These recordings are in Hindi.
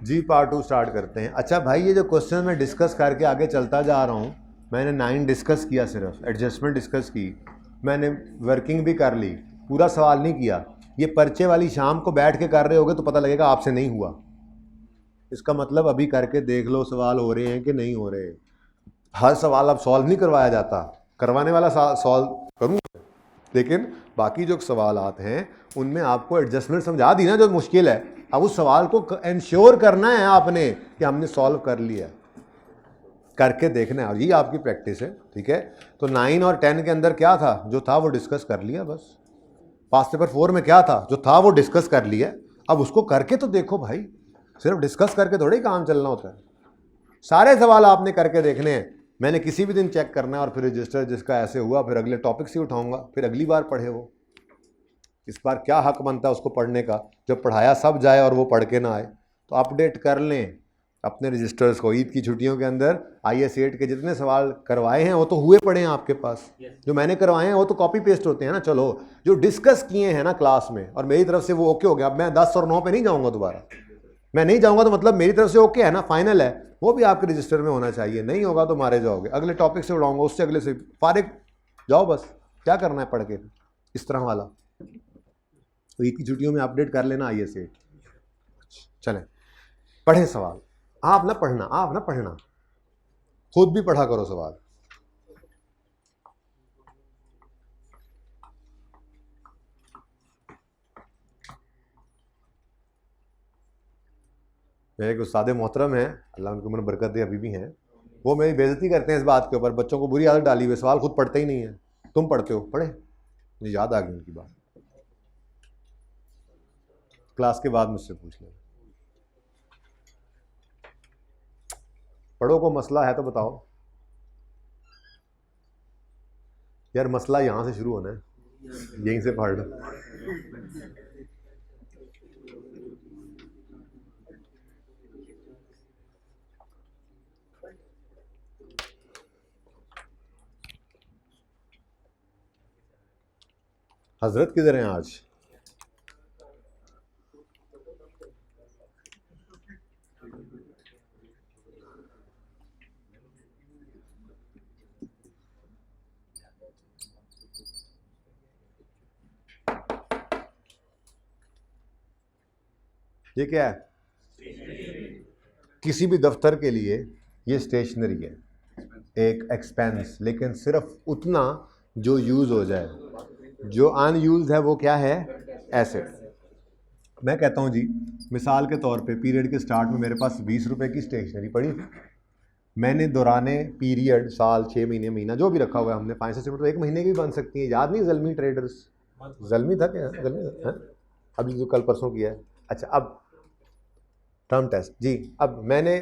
जी पार्ट 2 स्टार्ट करते हैं। अच्छा भाई, ये जो क्वेश्चन मैं डिस्कस करके आगे चलता जा रहा हूँ, मैंने 9 डिस्कस किया, सिर्फ एडजस्टमेंट डिस्कस की, मैंने वर्किंग भी कर ली, पूरा सवाल नहीं किया। ये पर्चे वाली शाम को बैठ के कर रहे होगे तो पता लगेगा आपसे नहीं हुआ। इसका मतलब अभी करके देख लो सवाल हो रहे हैं कि नहीं हो रहे। हर सवाल अब सॉल्व नहीं करवाया जाता, करवाने वाला सॉल्व करूँगा, लेकिन बाकी जो सवाल आते हैं उनमें आपको एडजस्टमेंट समझा दी ना जो मुश्किल है। अब उस सवाल को इंश्योर करना है आपने कि हमने सॉल्व कर लिया, करके देखना है, और ये आपकी प्रैक्टिस है। ठीक है, तो 9 और 10 के अंदर क्या था, जो था वो डिस्कस कर लिया बस। पास्ट पेपर 4 में क्या था, जो था वो डिस्कस कर लिया। अब उसको करके तो देखो भाई, सिर्फ डिस्कस करके थोड़ा ही काम चलना होता है। सारे सवाल आपने करके देखने हैं। मैंने किसी भी दिन चेक करना है और फिर रजिस्टर जिसका ऐसे हुआ फिर अगले टॉपिक से उठाऊंगा, फिर अगली बार पढ़े वो। इस बार क्या हक बनता है उसको पढ़ने का, जब पढ़ाया सब जाए और वो पढ़ के ना आए। तो अपडेट कर लें अपने रजिस्टर्स को। ईद की छुट्टियों के अंदर IS 8 के जितने सवाल करवाए हैं वो तो हुए पड़े हैं आपके पास, जो मैंने करवाए हैं वो तो कॉपी पेस्ट होते हैं ना। चलो, जो डिस्कस किए हैं ना क्लास में और मेरी तरफ से वो ओके हो गया। अब मैं 10 और 9 पे नहीं जाऊँगा दोबारा, मैं नहीं जाऊँगा तो मतलब मेरी तरफ से ओके है ना, फाइनल है, वो भी आपके रजिस्टर में होना चाहिए। नहीं होगा तो मारे जाओगे, अगले टॉपिक से उड़ाऊंगा, उससे अगले से फारिग जाओ। बस क्या करना है पढ़ के, इस तरह वाला। तो ईद की छुट्टियों में अपडेट कर लेना IS 8। चलें पढ़ें सवाल। आप ना पढ़ना, खुद भी पढ़ा करो सवाल। मेरे एक उस्ताद मोहतरम हैं, अल्लाह उनको उम्र बरकत दे, अभी भी हैं, वो मेरी बेइज्जती करते हैं इस बात के ऊपर, बच्चों को बुरी आदत डाली हुई, सवाल खुद पढ़ते ही नहीं है। तुम पढ़ते हो, पढ़े, मुझे याद आ गई उनकी बात। क्लास के बाद मुझसे पूछ लें, पढ़ो, को मसला है तो बताओ। यार मसला यहाँ से शुरू होना है, यहीं से पढ़ लो। हजरत किधर हैं आज? ये क्या है? किसी भी दफ्तर के लिए ये स्टेशनरी है, एक एक्सपेंस, लेकिन सिर्फ उतना जो यूज़ हो जाए, जो अनयूज है वो क्या है, एसेट। मैं कहता हूँ जी, मिसाल के तौर पे पीरियड के स्टार्ट में मेरे पास 20 रुपए की स्टेशनरी पड़ी, मैंने दौराने पीरियड, साल, 6 महीने, महीना जो भी रखा हुआ है हमने, 500 रुपये तो एक महीने की भी बन सकती है। याद नहीं जल्मी ट्रेडर्स, जल्मी था क्या, जल्मी है अभी जो कल परसों किया है। अच्छा, अब टर्म टेस्ट जी, अब मैंने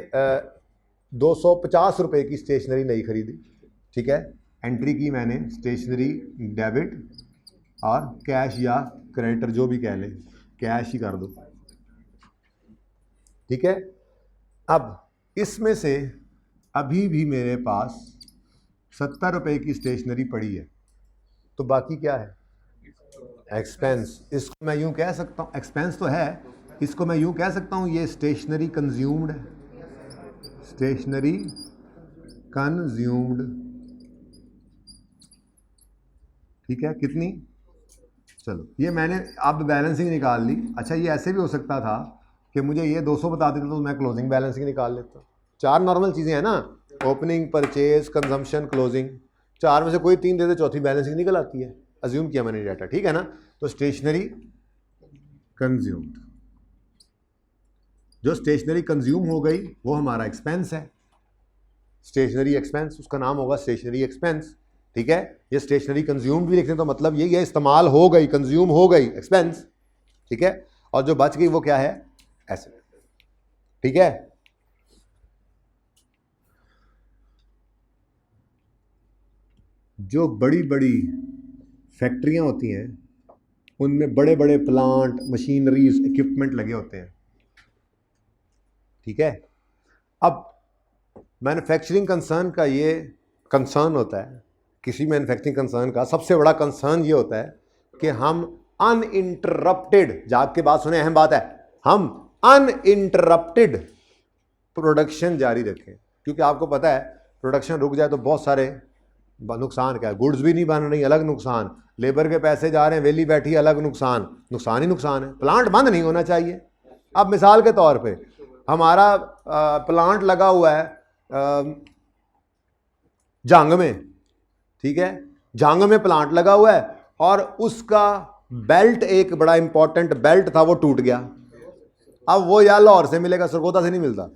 250 रुपये की स्टेशनरी नहीं खरीदी, ठीक है, एंट्री की मैंने स्टेशनरी डेबिट और कैश या क्रेडिटर जो भी कह लें, कैश ही कर दो, ठीक है। अब इसमें से अभी भी मेरे पास 70 रुपये की स्टेशनरी पड़ी है, तो बाकी क्या है, एक्सपेंस। इसको मैं यूं कह सकता हूं, एक्सपेंस तो है, इसको मैं यूं कह सकता हूं ये स्टेशनरी कंज्यूम्ड है, स्टेशनरी कंज्यूम्ड, ठीक है। कितनी, चलो ये मैंने अब बैलेंसिंग निकाल ली। अच्छा, ये ऐसे भी हो सकता था कि मुझे ये 200 बता देता तो मैं क्लोजिंग बैलेंसिंग निकाल लेता। 4 नॉर्मल चीज़ें हैं ना, ओपनिंग, परचेज, कंजम्पशन, क्लोजिंग, 4 में से कोई 3 दे दे, चौथी बैलेंसिंग निकल आती है। अज्यूम किया मैंने डाटा, ठीक है ना। तो स्टेशनरी कंज्यूम्ड, जो स्टेशनरी कंज्यूम हो गई वो हमारा एक्सपेंस है, स्टेशनरी एक्सपेंस, उसका नाम होगा स्टेशनरी एक्सपेंस, ठीक है। ये स्टेशनरी कंज्यूम्ड भी लिखते हैं तो मतलब यही है, इस्तेमाल हो गई, कंज्यूम हो गई, एक्सपेंस, ठीक है। और जो बच गई वो क्या है, एसेट, ठीक है। जो बड़ी बड़ी फैक्ट्रियां होती हैं उनमें बड़े बड़े प्लांट, मशीनरीज, इक्विपमेंट लगे होते हैं, ठीक है। अब मैन्युफैक्चरिंग कंसर्न का ये कंसर्न होता है, किसी मैन्युफैक्चरिंग कंसर्न का सबसे बड़ा कंसर्न ये होता है कि हम अनइंटरप्टेड, जाग के बात सुने, अहम बात है, हम अनइंटरप्टेड प्रोडक्शन जारी रखें, क्योंकि आपको पता है प्रोडक्शन रुक जाए तो बहुत सारे नुकसान, क्या है, गुड्स भी नहीं बन रही, अलग नुकसान, लेबर के पैसे जा रहे हैं वेली बैठी, अलग नुकसान, नुकसान ही नुकसान है। प्लांट बंद नहीं होना चाहिए। अब मिसाल के तौर पे हमारा प्लांट लगा हुआ है झांग में, ठीक है, झांग में प्लांट लगा हुआ है और उसका बेल्ट, एक बड़ा इंपॉर्टेंट बेल्ट था, वो टूट गया। अब वो या लाहौर से मिलेगा, सरगोदा से नहीं मिलता,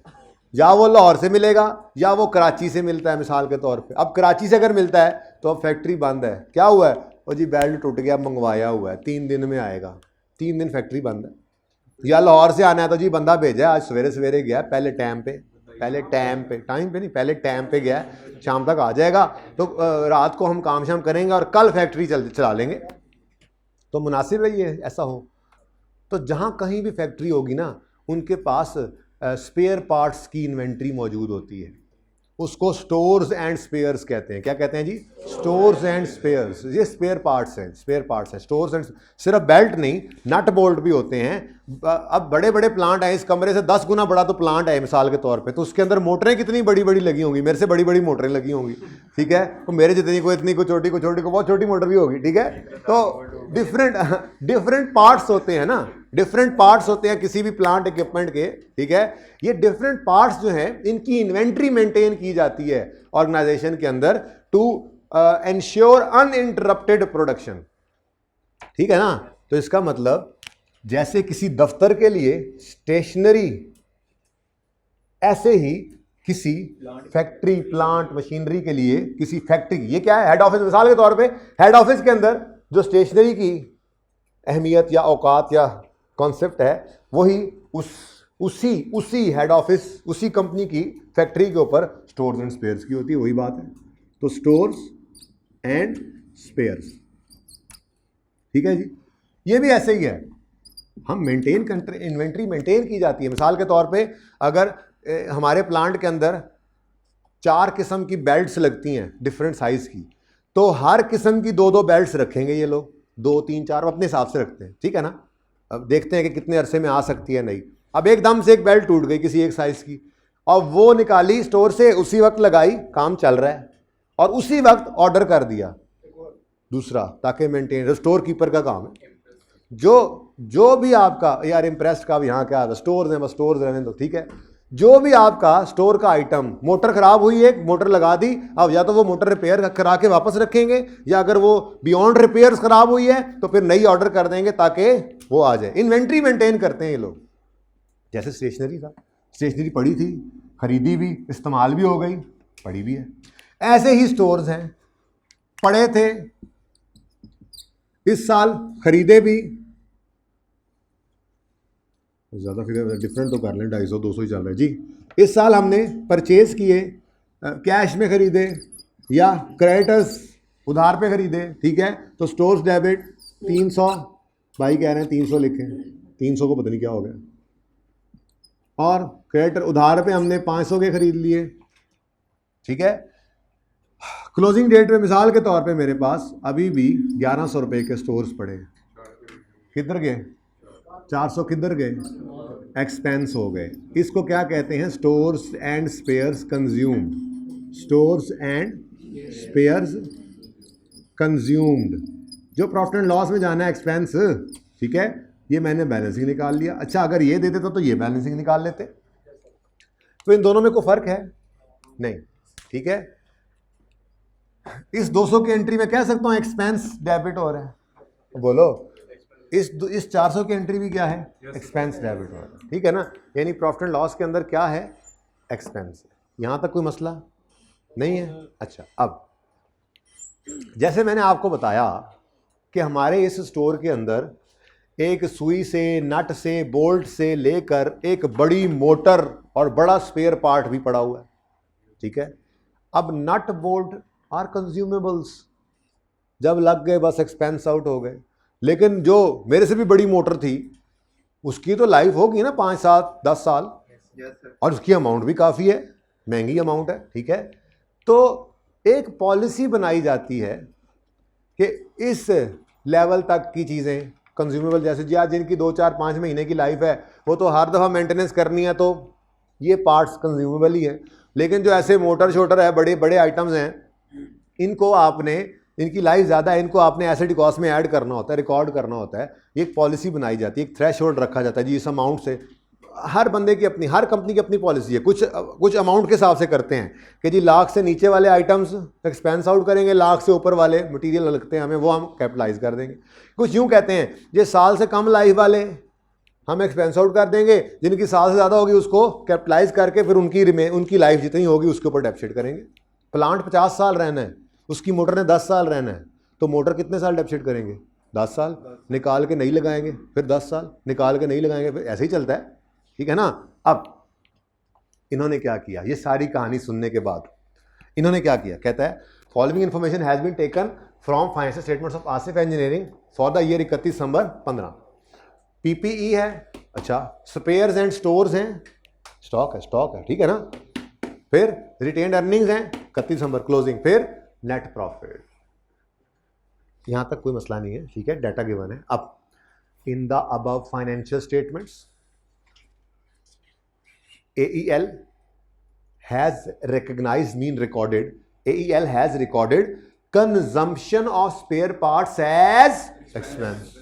या वो लाहौर से मिलेगा या वो कराची से मिलता है मिसाल के तौर पे। अब कराची से अगर मिलता है तो अब फैक्ट्री बंद है, क्या हुआ है, वो जी बेल्ट टूट गया, मंगवाया हुआ है, 3 दिन में आएगा, 3 दिन फैक्ट्री बंद है। या लाहौर से आना है तो जी बंदा भेजा, आज सवेरे सवेरे गया, पहले टाइम पे नहीं, पहले टाइम पे गया, शाम तक आ जाएगा, तो रात को हम काम शाम करेंगे और कल फैक्ट्री चला लेंगे। तो मुनासिब है ये ऐसा हो। तो जहाँ कहीं भी फैक्ट्री होगी ना, उनके पास स्पेयर पार्ट्स की इन्वेंट्री मौजूद होती है, उसको स्टोर्स एंड स्पेयर्स कहते हैं। क्या कहते हैं जी? Stores and spares. ये स्पेयर पार्ट्स हैं, स्टोर्स एंड, सिर्फ बेल्ट नहीं, नट बोल्ट भी होते हैं। अब बड़े बड़े प्लांट हैं, इस कमरे से 10 गुना बड़ा तो प्लांट है मिसाल के तौर पे, तो उसके अंदर मोटरें कितनी बड़ी बड़ी लगी होंगी, मेरे से बड़ी बड़ी मोटरें लगी होंगी, ठीक है, तो मेरे जितनी को इतनी को छोटी को बहुत छोटी मोटर भी होगी, ठीक है। तो डिफरेंट पार्ट्स होते हैं ना, डिफरेंट पार्ट्स होते हैं किसी भी प्लांट इक्विपमेंट के, ठीक है। ये डिफरेंट पार्ट्स जो हैं, इनकी इन्वेंट्री मेंटेन की जाती है ऑर्गेनाइजेशन के अंदर टू एंश्योर अनइंटरप्टेड प्रोडक्शन, ठीक है ना। तो इसका मतलब जैसे किसी दफ्तर के लिए स्टेशनरी, ऐसे ही किसी फैक्ट्री, प्लांट, मशीनरी के लिए किसी फैक्ट्री, ये क्या है, हेड ऑफिस, मिसाल के तौर पे हेड ऑफिस के अंदर जो स्टेशनरी की अहमियत या औकात या कॉन्सेप्ट है, वही उसी हेड ऑफिस, उसी कंपनी की फैक्ट्री के ऊपर स्टोर्स एंड स्पेयर्स की होती है, वही बात है। तो स्टोर्स एंड स्पेयर्स, ठीक है जी। ये भी ऐसे ही है, हम इन्वेंट्री मेंटेन की जाती है। मिसाल के तौर पे अगर हमारे प्लांट के अंदर 4 किस्म की बेल्ट्स लगती हैं डिफरेंट साइज की, तो हर किस्म की 2-2 बेल्ट्स रखेंगे ये लोग, 2, 3, 4 अपने हिसाब से रखते हैं, ठीक है ना। अब देखते हैं कि कितने अरसे में आ सकती है नहीं। अब एकदम से एक बेल्ट टूट गई किसी एक साइज की, और वो निकाली स्टोर से, उसी वक्त लगाई, काम चल रहा है, और उसी वक्त ऑर्डर कर दिया दूसरा, ताकि मेंटेन, स्टोर कीपर का काम है। जो भी आपका, यार इम्प्रेस्ड का भी यहाँ क्या आता, स्टोर्स हैं, बस स्टोर्स रहने दो, ठीक है। जो भी आपका स्टोर का आइटम, मोटर खराब हुई, एक मोटर लगा दी, अब या तो वो मोटर रिपेयर करा के वापस रखेंगे, या अगर वो बियॉन्ड रिपेयर्स खराब हुई है तो फिर नई ऑर्डर कर देंगे ताकि वो आ जाए। इन्वेंट्री मेंटेन करते हैं ये लोग। जैसे स्टेशनरी था, स्टेशनरी पड़ी थी, खरीदी भी, इस्तेमाल भी हो गई, पड़ी भी है। ऐसे ही स्टोर्स हैं, पड़े थे, इस साल खरीदे भी, ज़्यादा फिगर डिफरेंट तो कर लें, 250-200 ही चल रहा है जी। इस साल हमने परचेज किए, कैश में खरीदे या क्रेडिटर्स उधार पे खरीदे, ठीक है। तो स्टोर्स डेबिट 300, भाई कह रहे हैं 300 लिखें, 300 को पता नहीं क्या हो गया, और क्रेडिटर उधार पे हमने 500 के खरीद लिए, ठीक है। क्लोजिंग डेट पे मिसाल के तौर पे मेरे पास अभी भी 1100 रुपये के स्टोर्स पड़े, किधर गए, 400 किधर गए, एक्सपेंस हो गए। इसको क्या कहते हैं, stores and spheres consumed, stores and spheres consumed. जो प्रॉफिट एंड लॉस में जाना है एक्सपेंस, ठीक है, ये मैंने बैलेंसिंग निकाल लिया। अच्छा, अगर ये दे देता तो ये बैलेंसिंग निकाल लेते, तो इन दोनों में कोई फर्क है नहीं, ठीक है। इस 200 की एंट्री में कह सकता हूँ एक्सपेंस डेबिट हो रहा है, बोलो, इस 400 की एंट्री भी क्या है, एक्सपेंस डेबिट हो रहा है, ठीक है ना। यानी प्रॉफिट एंड लॉस के अंदर क्या है, एक्सपेंस। यहाँ तक कोई मसला नहीं है। अच्छा, अब जैसे मैंने आपको बताया कि हमारे इस स्टोर के अंदर एक सुई से, नट से, बोल्ट से लेकर एक बड़ी मोटर और बड़ा स्पेयर पार्ट भी पड़ा हुआ है, ठीक है। अब नट बोल्ट आर कंज्यूमेबल्स, जब लग गए बस एक्सपेंस आउट हो गए। लेकिन जो मेरे से भी बड़ी मोटर थी, उसकी तो लाइफ होगी ना 5, 7, 10 साल, और उसकी अमाउंट भी काफ़ी है, महंगी अमाउंट है, ठीक है। तो एक पॉलिसी बनाई जाती है कि इस लेवल तक की चीज़ें कंज्यूमेबल जैसे जी आज जिनकी 2 4 5 महीने की लाइफ है वो तो हर दफ़ा मेंटेनेंस करनी है, तो ये पार्ट्स कंज्यूमेबल ही है। लेकिन जो ऐसे मोटर शोटर है, बड़े बड़े आइटम्स हैं, इनको आपने, इनकी लाइफ ज़्यादा है, इनको आपने एसेट कॉस्ट में ऐड करना होता है, रिकॉर्ड करना होता है। एक पॉलिसी बनाई जाती है, एक थ्रेशोल्ड रखा जाता है जी इस अमाउंट से। हर बंदे की अपनी, हर कंपनी की अपनी पॉलिसी है। कुछ अमाउंट के हिसाब से करते हैं कि जी लाख से नीचे वाले आइटम्स एक्सपेंस आउट करेंगे, लाख से ऊपर वाले मटेरियल लगते हैं हमें, वो हम कैपिटलाइज कर देंगे। कुछ यूँ कहते हैं ये साल से कम लाइफ वाले हम एक्सपेंस आउट कर देंगे, जिनकी साल से ज़्यादा होगी उसको कैपिटलाइज करके फिर उनकी लाइफ जितनी होगी उसके ऊपर डेप्सिट करेंगे। प्लांट 50 साल रहना है, उसकी मोटर ने 10 साल रहना है, तो मोटर कितने साल डेप्सिट करेंगे? 10 साल। निकाल के नहीं लगाएंगे फिर 10 साल, निकाल के नहीं लगाएंगे फिर, ऐसे ही चलता है, ठीक है ना। अब इन्होंने क्या किया, ये सारी कहानी सुनने के बाद इन्होंने क्या किया, कहता है following information has been taken from financial statements of Asif engineering for the year 31 December 15। PPE है, अच्छा, स्पेयर्स एंड स्टोर्स हैं, स्टॉक है, ठीक है ना। फिर रिटेन्ड अर्निंग्स हैं 31 दिसंबर क्लोजिंग, फिर नेट प्रॉफिट। यहां तक कोई मसला नहीं है, ठीक है, डाटा गिवन है। अब in the above financial statements AEL has recognized, recorded, AEL has recorded consumption of spare parts as expense।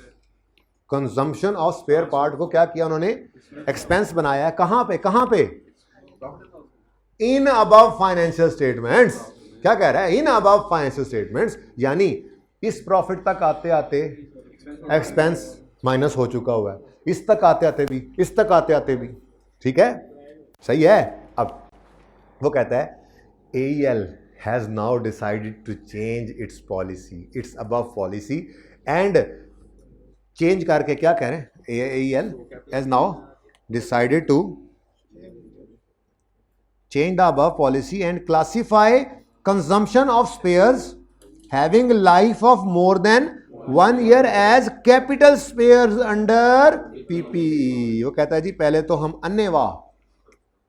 Consumption of spare part को क्या किया उन्होंने? एक्सपेंस बनाया है। कहां पे? In above financial statements. क्या कह रहा है? इन अबव फाइनेंशियल स्टेटमेंट्स, यानी इस प्रॉफिट तक आते आते एक्सपेंस माइनस हो चुका हुआ है, इस तक आते आते भी, ठीक है, सही है। अब वो कहता है AEL has now decided to change its policy, its above policy, and change करके क्या कह रहे हैं? AEL has now decided to change the above policy and classify consumption of spares having life of more than 1 year as capital spares under PPE। वो कहता है जी पहले तो हम अन्यवाह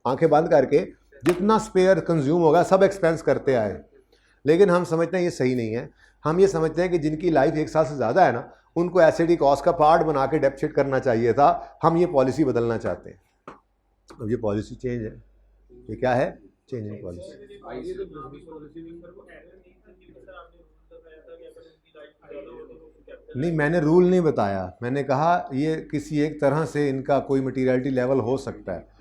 आंखें बंद करके जितना स्पेयर कंज्यूम होगा सब एक्सपेंस करते आए, लेकिन हम समझते हैं ये सही नहीं है। हम ये समझते हैं कि जिनकी लाइफ 1 साल से ज़्यादा है ना, उनको एसिडी कॉस्ट का पार्ट बना के डेप्सिट करना चाहिए था। हम ये पॉलिसी बदलना चाहते हैं। अब ये पॉलिसी चेंज है। ये क्या है? Changing policy. नहीं, मैंने रूल नहीं बताया, मैंने कहा ये किसी एक तरह से इनका कोई मटीरियलिटी लेवल हो सकता है।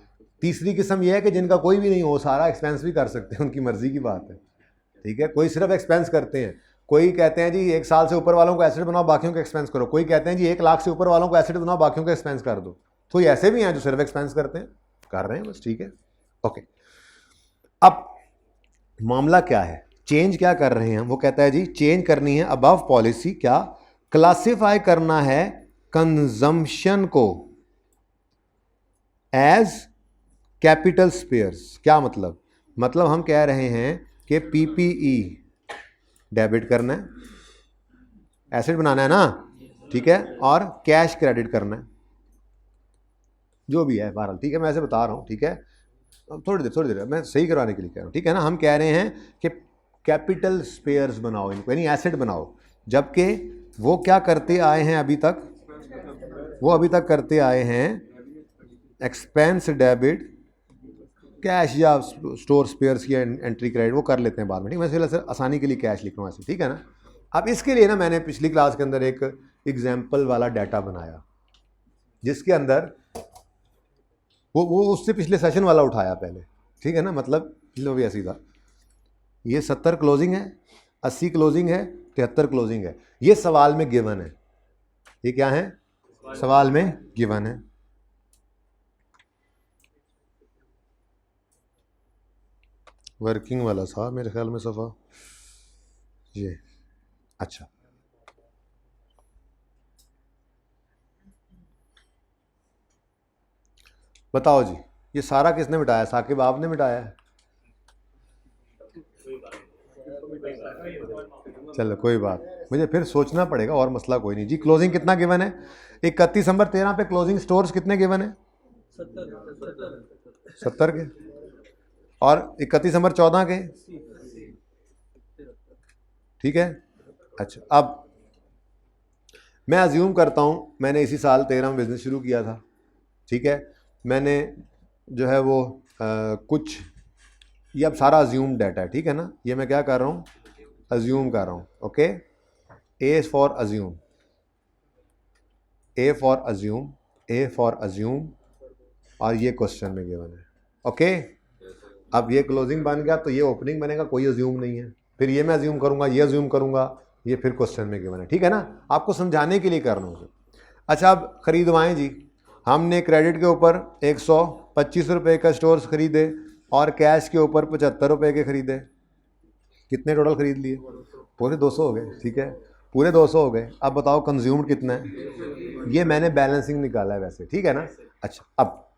तीसरी किस्म यह है कि जिनका कोई भी नहीं हो, सारा एक्सपेंस भी कर सकते हैं, उनकी मर्जी की बात है, ठीक है। कोई सिर्फ एक्सपेंस करते हैं, कोई कहते हैं जी 1 साल से ऊपर वालों को एसेट बनाओ, बाकियों को एक्सपेंस करो। कोई कहते हैं जी 1 लाख से ऊपर वालों को एसेट बनाओ, बाकियों को एक्सपेंस कर दो। तो ये ऐसे भी हैं जो सिर्फ एक्सपेंस करते हैं, कर रहे हैं बस, ठीक है, ओके। अब मामला क्या है, चेंज क्या कर रहे हैं? वो कहता है जी चेंज करनी है अबव पॉलिसी, क्या क्लासिफाई करना है कंजम्पशन को एज कैपिटल स्पेयर्स। क्या मतलब? मतलब हम कह रहे हैं कि पीपीई डेबिट करना है, एसेट बनाना है ना, ठीक है, और कैश क्रेडिट करना है, जो भी है बहरहाल, ठीक है, मैं ऐसे बता रहा हूं, ठीक है। थोड़ी देर मैं सही करवाने के लिए कह रहा हूं, ठीक है ना। हम कह रहे हैं कि कैपिटल स्पेयर्स बनाओ इनको, यानी एसेट बनाओ, जबकि वो क्या करते आए हैं अभी तक? वो अभी तक करते आए हैं एक्सपेंस डेबिट कैश या स्टोर स्पेयर्स की एंट्री क्रेडिट, वो कर लेते हैं बाद में, ठीक है। मैं फिलहाल आसानी के लिए कैश लिख रहा हूँ ऐसे, ठीक है ना। अब इसके लिए ना मैंने पिछली क्लास के अंदर एक एग्जाम्पल वाला डाटा बनाया, जिसके अंदर वो उससे पिछले सेशन वाला उठाया पहले, ठीक है ना। मतलब लो भी ऐसी था, ये 70 क्लोजिंग है, 80 क्लोजिंग है, 73 क्लोजिंग है। ये सवाल में गिवन है। ये क्या है? सवाल में गिवन है। वर्किंग वाला था मेरे ख्याल में सफ़ा ये, अच्छा, बताओ जी, ये सारा किसने मिटाया? साकिब आपने मिटाया है? चलो कोई बात, मुझे फिर सोचना पड़ेगा, और मसला कोई नहीं जी। क्लोजिंग कितना गिवन है? 31 दिसंबर 13 पे क्लोजिंग स्टोर्स कितने गिवन है? 70 के, और 31 दिसंबर 14 के, ठीक है। अच्छा, अब मैं अज्यूम करता हूँ मैंने इसी साल 13 में बिज़नेस शुरू किया था, ठीक है। मैंने जो है वो कुछ, ये अब सारा अज्यूम डाटा है, ठीक है ना। ये मैं क्या कर रहा हूँ, अज्यूम कर रहा हूँ, okay. A for assume, A for assume, A for assume, और ये क्वेश्चन में गिवन है, ओके। अब ये क्लोजिंग बन गया तो ये ओपनिंग बनेगा, कोई अज्यूम नहीं है। फिर ये मैं अज्यूम करूंगा, ये अज्यूम करूंगा, ये फिर क्वेश्चन में गिवन है, ठीक है ना। आपको समझाने के लिए कर रहा हूँ। अच्छा, अब खरीदवाएं जी। हमने क्रेडिट के ऊपर 125 रुपये का स्टोर्स खरीदे और कैश के ऊपर 75 रुपये के खरीदे। कितने टोटल खरीद लिए? पूरे 200 हो गए, ठीक है, पूरे 200 हो गए। अब बताओ कंज्यूम्ड कितना है? ये मैंने बैलेंसिंग निकाला है वैसे, ठीक है ना। अच्छा, अब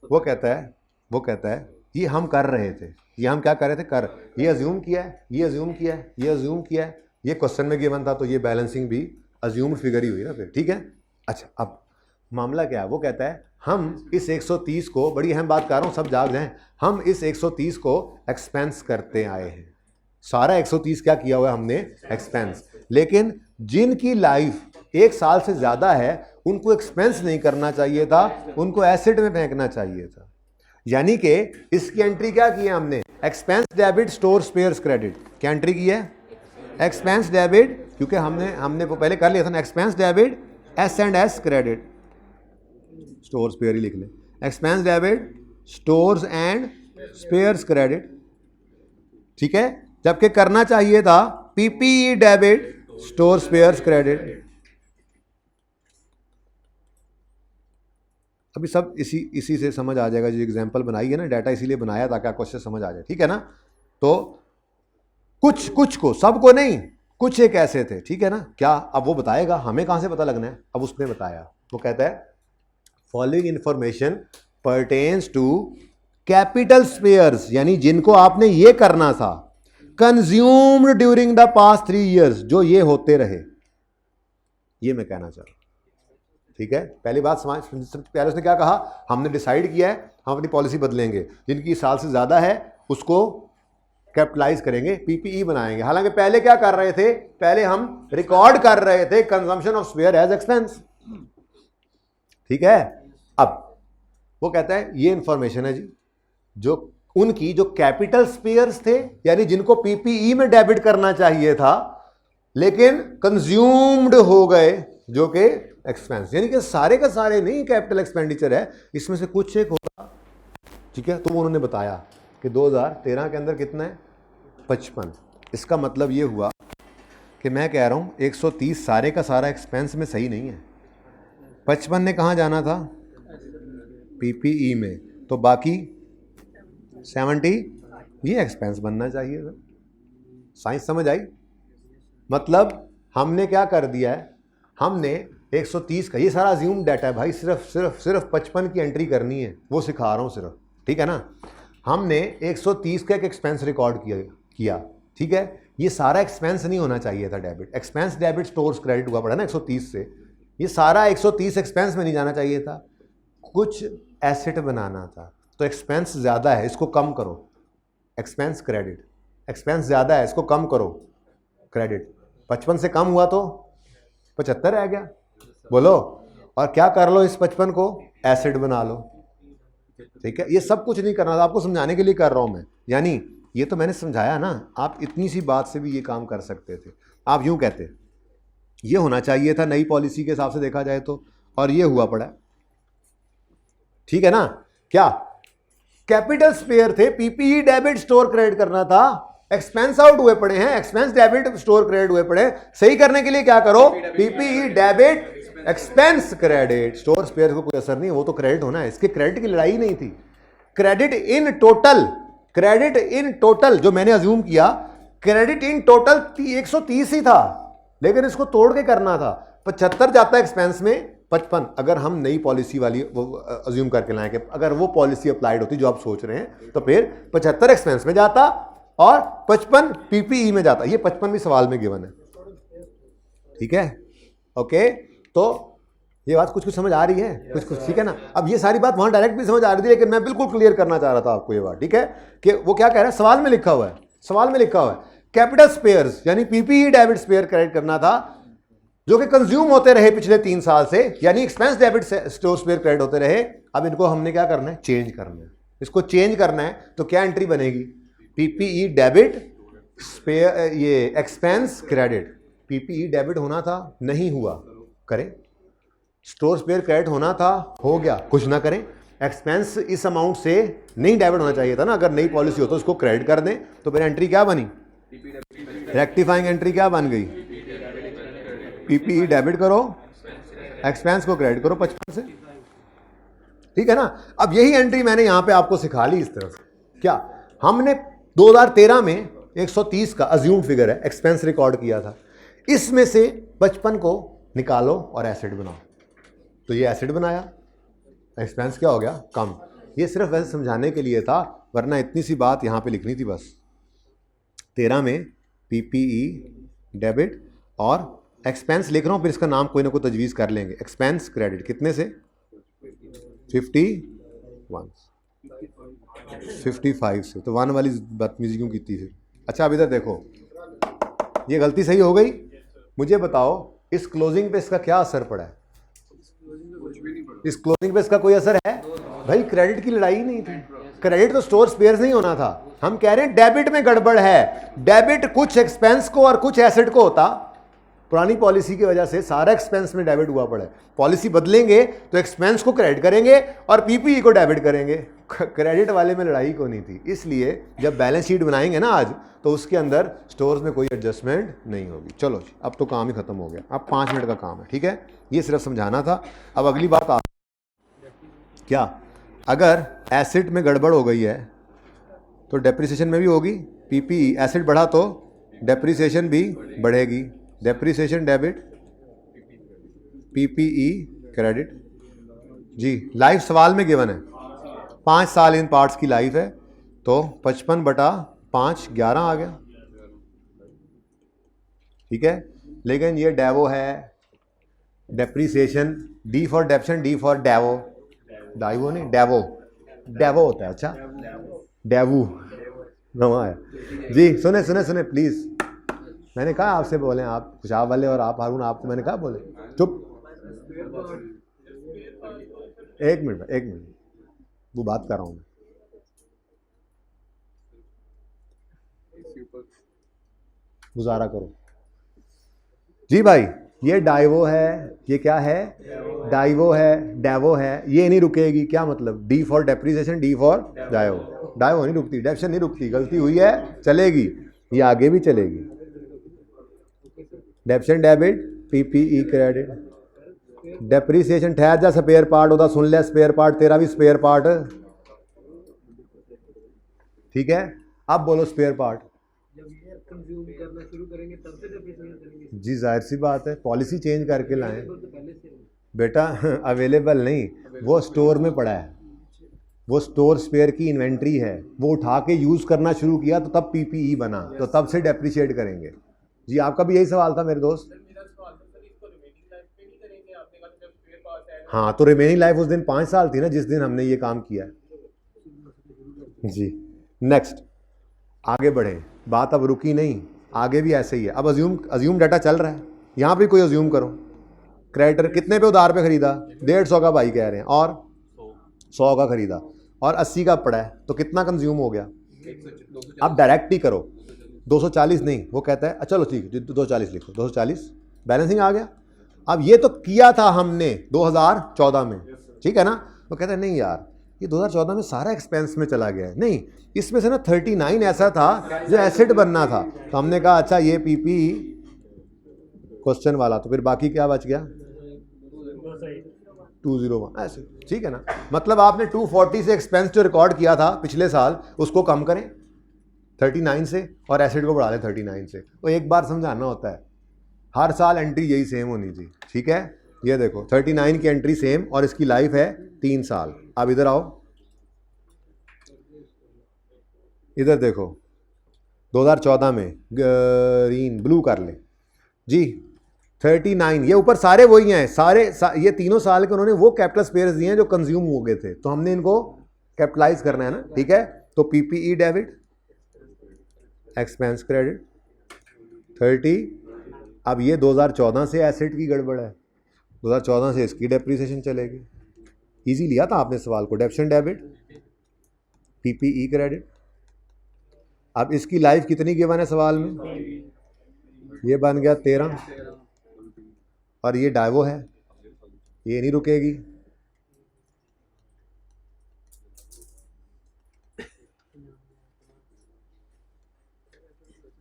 वो कहता है ये हम कर रहे थे, ये हम क्या कर रहे थे, ये अज्यूम किया है, ये अज्यूम किया है, ये अज्यूम किया है, ये क्वेश्चन में गिवन था, तो ये बैलेंसिंग भी अज्यूम्ड फिगर ही हुई ना फिर, ठीक है। अच्छा, अब मामला क्या है, वो कहता है हम इस 130 को, बड़ी अहम बात कर रहा हूँ, सब जाग जाएं, हम इस 130 को एक्सपेंस करते आए हैं। सारा 130 क्या किया हुआ है हमने, एक्सपेंस। लेकिन जिनकी लाइफ 1 साल से ज़्यादा है उनको एक्सपेंस नहीं करना चाहिए था, उनको एसेट में फेंकना चाहिए था। यानी कि इसकी एंट्री क्या की है हमने, expense debit store spares credit. क्या एंट्री की है, एक्सपेंस डेबिट, क्योंकि हमने वो पहले कर लिया था ना, expense debit S&S credit, store spare ही लिख लें, expense debit stores and spares credit, ठीक है। जबकि करना चाहिए था PPE debit store spares credit. अभी सब इसी से समझ आ जाएगा। जो एग्जांपल बनाई है ना, डाटा इसीलिए बनाया ताकि आपको अच्छे समझ आ जाए, ठीक है ना। तो कुछ को, सबको नहीं, कुछ एक ऐसे थे, ठीक है ना। क्या अब वो बताएगा, हमें कहां से पता लगना है। अब उसने बताया, वो कहता है following information pertains to capital spares, यानी जिनको आपने ये करना था, consumed during the past 3 years, जो ये होते रहे, ये मैं कहना चाह रहा हूं, ठीक है। पहली बात समझ, पहले उसने क्या कहा, हमने डिसाइड किया है हम अपनी पॉलिसी बदलेंगे, जिनकी साल से ज्यादा है उसको कैपिटलाइज करेंगे, PPE बनाएंगे। हालांकि पहले क्या कर रहे थे, पहले हम रिकॉर्ड कर रहे थे consumption of spare as expense, ठीक है। अब वो कहता है ये इंफॉर्मेशन है जी, जो उनकी जो कैपिटल स्पेयर्स थे, यानी जिनको PPE में डेबिट करना चाहिए था लेकिन कंज्यूम्ड हो गए, जो कि एक्सपेंस, यानी कि सारे का सारे नहीं कैपिटल एक्सपेंडिचर है, इसमें से कुछ एक होगा, ठीक है। तो उन्होंने बताया कि 2013 के अंदर कितना है, 55। इसका मतलब ये हुआ कि मैं कह रहा हूं 130 सारे का सारा एक्सपेंस में सही नहीं है, 55 ने कहाँ जाना था, PPE में, तो बाकी 70 ये एक्सपेंस बनना चाहिए था। साइंस समझ आई? मतलब हमने क्या कर दिया है, हमने 130 का, ये सारा अज्यूम डाटा है भाई, सिर्फ 55 की एंट्री करनी है, वो सिखा रहा हूँ सिर्फ, ठीक है ना। हमने 130 का एक एक्सपेंस रिकॉर्ड किया, ठीक है। ये सारा एक्सपेंस नहीं होना चाहिए था debit, expense debit stores credit हुआ पड़ा ना 130 से, ये सारा 130 एक्सपेंस में नहीं जाना चाहिए था, कुछ एसेट बनाना था। तो एक्सपेंस ज़्यादा है, इसको कम करो, एक्सपेंस क्रेडिट, एक्सपेंस ज़्यादा है, इसको कम करो, क्रेडिट। 55 से कम हुआ तो 75 रह गया, बोलो। और क्या कर लो, इस 55 को एसेट बना लो, ठीक है। ये सब कुछ नहीं करना था, आपको समझाने के लिए कर रहा हूं मैं, यानी ये तो मैंने समझाया ना, आप इतनी सी बात से भी ये काम कर सकते थे। आप यूं कहते ये होना चाहिए था नई पॉलिसी के हिसाब से देखा जाए तो, और ये हुआ पड़ा, ठीक है ना। क्या कैपिटल स्पेयर थे, PPE डेबिट स्टोर क्रेडिट करना था, एक्सपेंस आउट हुए पड़े हैं, एक्सपेंस डेबिट स्टोर क्रेडिट हुए पड़े। सही करने के लिए क्या करो, PPE debit expense credit, store spare को कोई असर नहीं, वो तो क्रेडिट होना है, इसके क्रेडिट की लड़ाई नहीं थी। Credit in total, credit in total जो मैंने अज्यूम किया, क्रेडिट इन टोटल 130 ही था, लेकिन इसको तोड़ के करना था। 75 जाता है एक्सपेंस में, 55 अगर हम नई पॉलिसी वाली वो अज्यूम करके लाएं कि अगर वो पॉलिसी अप्लाइड होती जो आप सोच रहे हैं, तो फिर 75 एक्सपेंस में जाता और 55 PPE में जाता। ये 55 भी सवाल में गिवन है, ठीक है, ओके। तो ये बात कुछ समझ आ रही है, कुछ, ठीक है ना। अब ये सारी बात वहां डायरेक्ट भी समझ आ रही थी, लेकिन मैं बिल्कुल क्लियर करना चाह रहा था आपको ये बात, ठीक है, कि वो क्या कह रहे हैं, सवाल में लिखा हुआ है, सवाल में लिखा हुआ है कैपिटल स्पेयर्स, यानी PPE डेबिट स्पेयर क्रेडिट करना था, जो कि कंज्यूम होते रहे पिछले 3 साल से, यानी एक्सपेंस डेबिट से स्टोर स्पेयर क्रेडिट होते रहे। अब इनको हमने क्या करना है, चेंज करना है। इसको चेंज करना है तो क्या एंट्री बनेगी, पीपीई डेबिट स्पेयर, ये एक्सपेंस क्रेडिट। पीपीई डेबिट होना था, नहीं हुआ, करें। स्टोर स्पेयर क्रेडिट होना था, हो गया, कुछ ना करें। एक्सपेंस इस अमाउंट से नहीं डेबिट होना चाहिए था ना, अगर नई पॉलिसी हो तो उसको क्रेडिट कर दें। तो फिर एंट्री क्या बनी, रेक्टिफाइंग एंट्री क्या बन गई, पीपीई डेबिट करो, एक्सपेंस को क्रेडिट करो 55 से, ठीक है ना। अब यही एंट्री मैंने यहां पे आपको सिखा ली इस तरह से। क्या हमने 2013 में 130 का अज्यूम फिगर है, एक्सपेंस रिकॉर्ड किया था, इसमें से 55 को निकालो और एसेट बनाओ। तो ये एसेट बनाया, एक्सपेंस क्या हो गया, कम। ये सिर्फ वैसे समझाने के लिए था, वरना इतनी सी बात यहाँ पे लिखनी थी बस। 13 में पीपीई डेबिट और एक्सपेंस लिख रहा हूँ, फिर इसका नाम कोई ना कोई तजवीज़ कर लेंगे। एक्सपेंस क्रेडिट कितने से, 55 से। तो 1 वाली बदतमीजी क्यों की थी फिर। अच्छा अब इधर देखो, ये गलती सही हो गई। मुझे बताओ इस क्लोजिंग पे इसका क्या असर पड़ा है, इस क्लोजिंग पे इसका कोई असर है भाई? क्रेडिट की लड़ाई नहीं थी, क्रेडिट तो स्टोर स्पेयर्स नहीं होना था। हम कह रहे हैं डेबिट में गड़बड़ है। डेबिट कुछ एक्सपेंस को और कुछ एसेट को होता, पुरानी पॉलिसी की वजह से सारा एक्सपेंस में डेबिट हुआ पड़ा है। पॉलिसी बदलेंगे तो एक्सपेंस को क्रेडिट करेंगे और पीपीई को डेबिट करेंगे। क्रेडिट वाले में लड़ाई को नहीं थी। इसलिए जब बैलेंस शीट बनाएंगे ना आज, तो उसके अंदर स्टोर्स में कोई एडजस्टमेंट नहीं होगी। चलो जी, अब तो काम ही खत्म हो गया, अब 5 मिनट का काम है, ठीक है। ये सिर्फ समझाना था। अब अगली बात आ, क्या अगर एसेट में गड़बड़ हो गई है तो डेप्रिसिएशन में भी होगी। पीपीई एसेट बढ़ा तो डेप्रिसिएशन भी बढ़ेगी। Depreciation debit, PPE credit. जी लाइफ सवाल में गिवन है, 5 साल इन पार्ट्स की लाइफ है, तो 55/5 11 आ गया, ठीक है। लेकिन ये डेवो है, depreciation, D for डेप्शन, D for Daewoo, Daewoo नहीं डेवो, डेवो होता है। अच्छा डेवू नवा है जी। सुने सुने सुने प्लीज, मैंने कहा आपसे बोले, आप खुशाब वाले और आप हारून, आपको मैंने कहा बोले, चुप। एक मिनट वो बात कर रहा हूं मैं। गुजारा करो जी भाई। ये डाइवो है, ये क्या है, डाइवो है, डेवो है, ये नहीं रुकेगी। क्या मतलब, D for depreciation, D for Daewoo. Daewoo नहीं रुकती, डेप्शन नहीं रुकती, गलती हुई है चलेगी, ये आगे भी चलेगी। डेप्शन डेबिट, पीपीई क्रेडिट, डेप्रिसिएशन ठहर जा, स्पेयर पार्ट होता, सुन ले, स्पेयर पार्ट तेरा भी स्पेयर पार्ट, ठीक है। अब बोलो स्पेयर पार्ट, कंज्यूम करना शुरू करेंगे तब से डेप्रिसिएशन करेंगे जी, जाहिर सी बात है, पॉलिसी चेंज करके लाएं बेटा। अवेलेबल नहीं, वो स्टोर में पड़ा है, वो स्टोर स्पेयर की इन्वेंट्री है, वो उठा के यूज करना शुरू किया तो तब पीपीई बना, तो तब से डेप्रिशिएट करेंगे जी। आपका भी यही सवाल था मेरे दोस्त। हाँ तो रिमेनिंग लाइफ उस दिन 5 साल थी ना, जिस दिन हमने ये काम किया जी। नेक्स्ट आगे बढ़े, बात अब रुकी नहीं, आगे भी ऐसे ही है। अब अज्यूम डाटा चल रहा है, यहाँ पे कोई अज्यूम करो। क्रेडिटर कितने पे उधार पे खरीदा, 150 का भाई कह रहे हैं, और 100 का खरीदा और 80 का पड़ा है, तो कितना कंज्यूम हो गया। अब डायरेक्ट ही करो, 240 नहीं, वो कहता है चलो ठीक 240 लिखो, 240 बैलेंसिंग आ गया। अब ये तो किया था हमने 2014 में, ठीक है ना। वो कहता है नहीं यार, ये 2014 में सारा एक्सपेंस में चला गया है, नहीं इसमें से ना 39 ऐसा था जो एसेट बनना था। तो हमने कहा अच्छा ये पीपी क्वेश्चन वाला, तो फिर बाकी क्या बच गया 201 ऐसे, ठीक है ना। मतलब आपने 240 से एक्सपेंस जो रिकॉर्ड किया था पिछले साल, उसको कम करें 39 से और एसेट को बढ़ा लें 39 से। तो एक बार समझाना होता है, हर साल एंट्री यही सेम होनी चाहिए, ठीक है। ये देखो 39 की एंट्री सेम और इसकी लाइफ है 3 साल। अब इधर आओ, इधर देखो 2014 में ग्रीन ब्लू कर ले जी, 39, ये ऊपर सारे वही हैं, ये तीनों साल के उन्होंने वो कैपिटल स्पेयर्स दिए हैं जो कंज्यूम हो गए थे, तो हमने इनको कैपिटलाइज करना है ना, ठीक है। तो पीपीई डेबिट, एक्सपेंस क्रेडिट 30 अब ये 2014 से एसेट की गड़बड़ है, 2014 से इसकी डेप्रिसिएशन चलेगी। इजी लिया था आपने सवाल को, डेप्शन डेबिट, पीपीई क्रेडिट। अब इसकी लाइफ कितनी गिवन है सवाल में, ये बन गया 13, और ये डाइवो है, ये नहीं रुकेगी।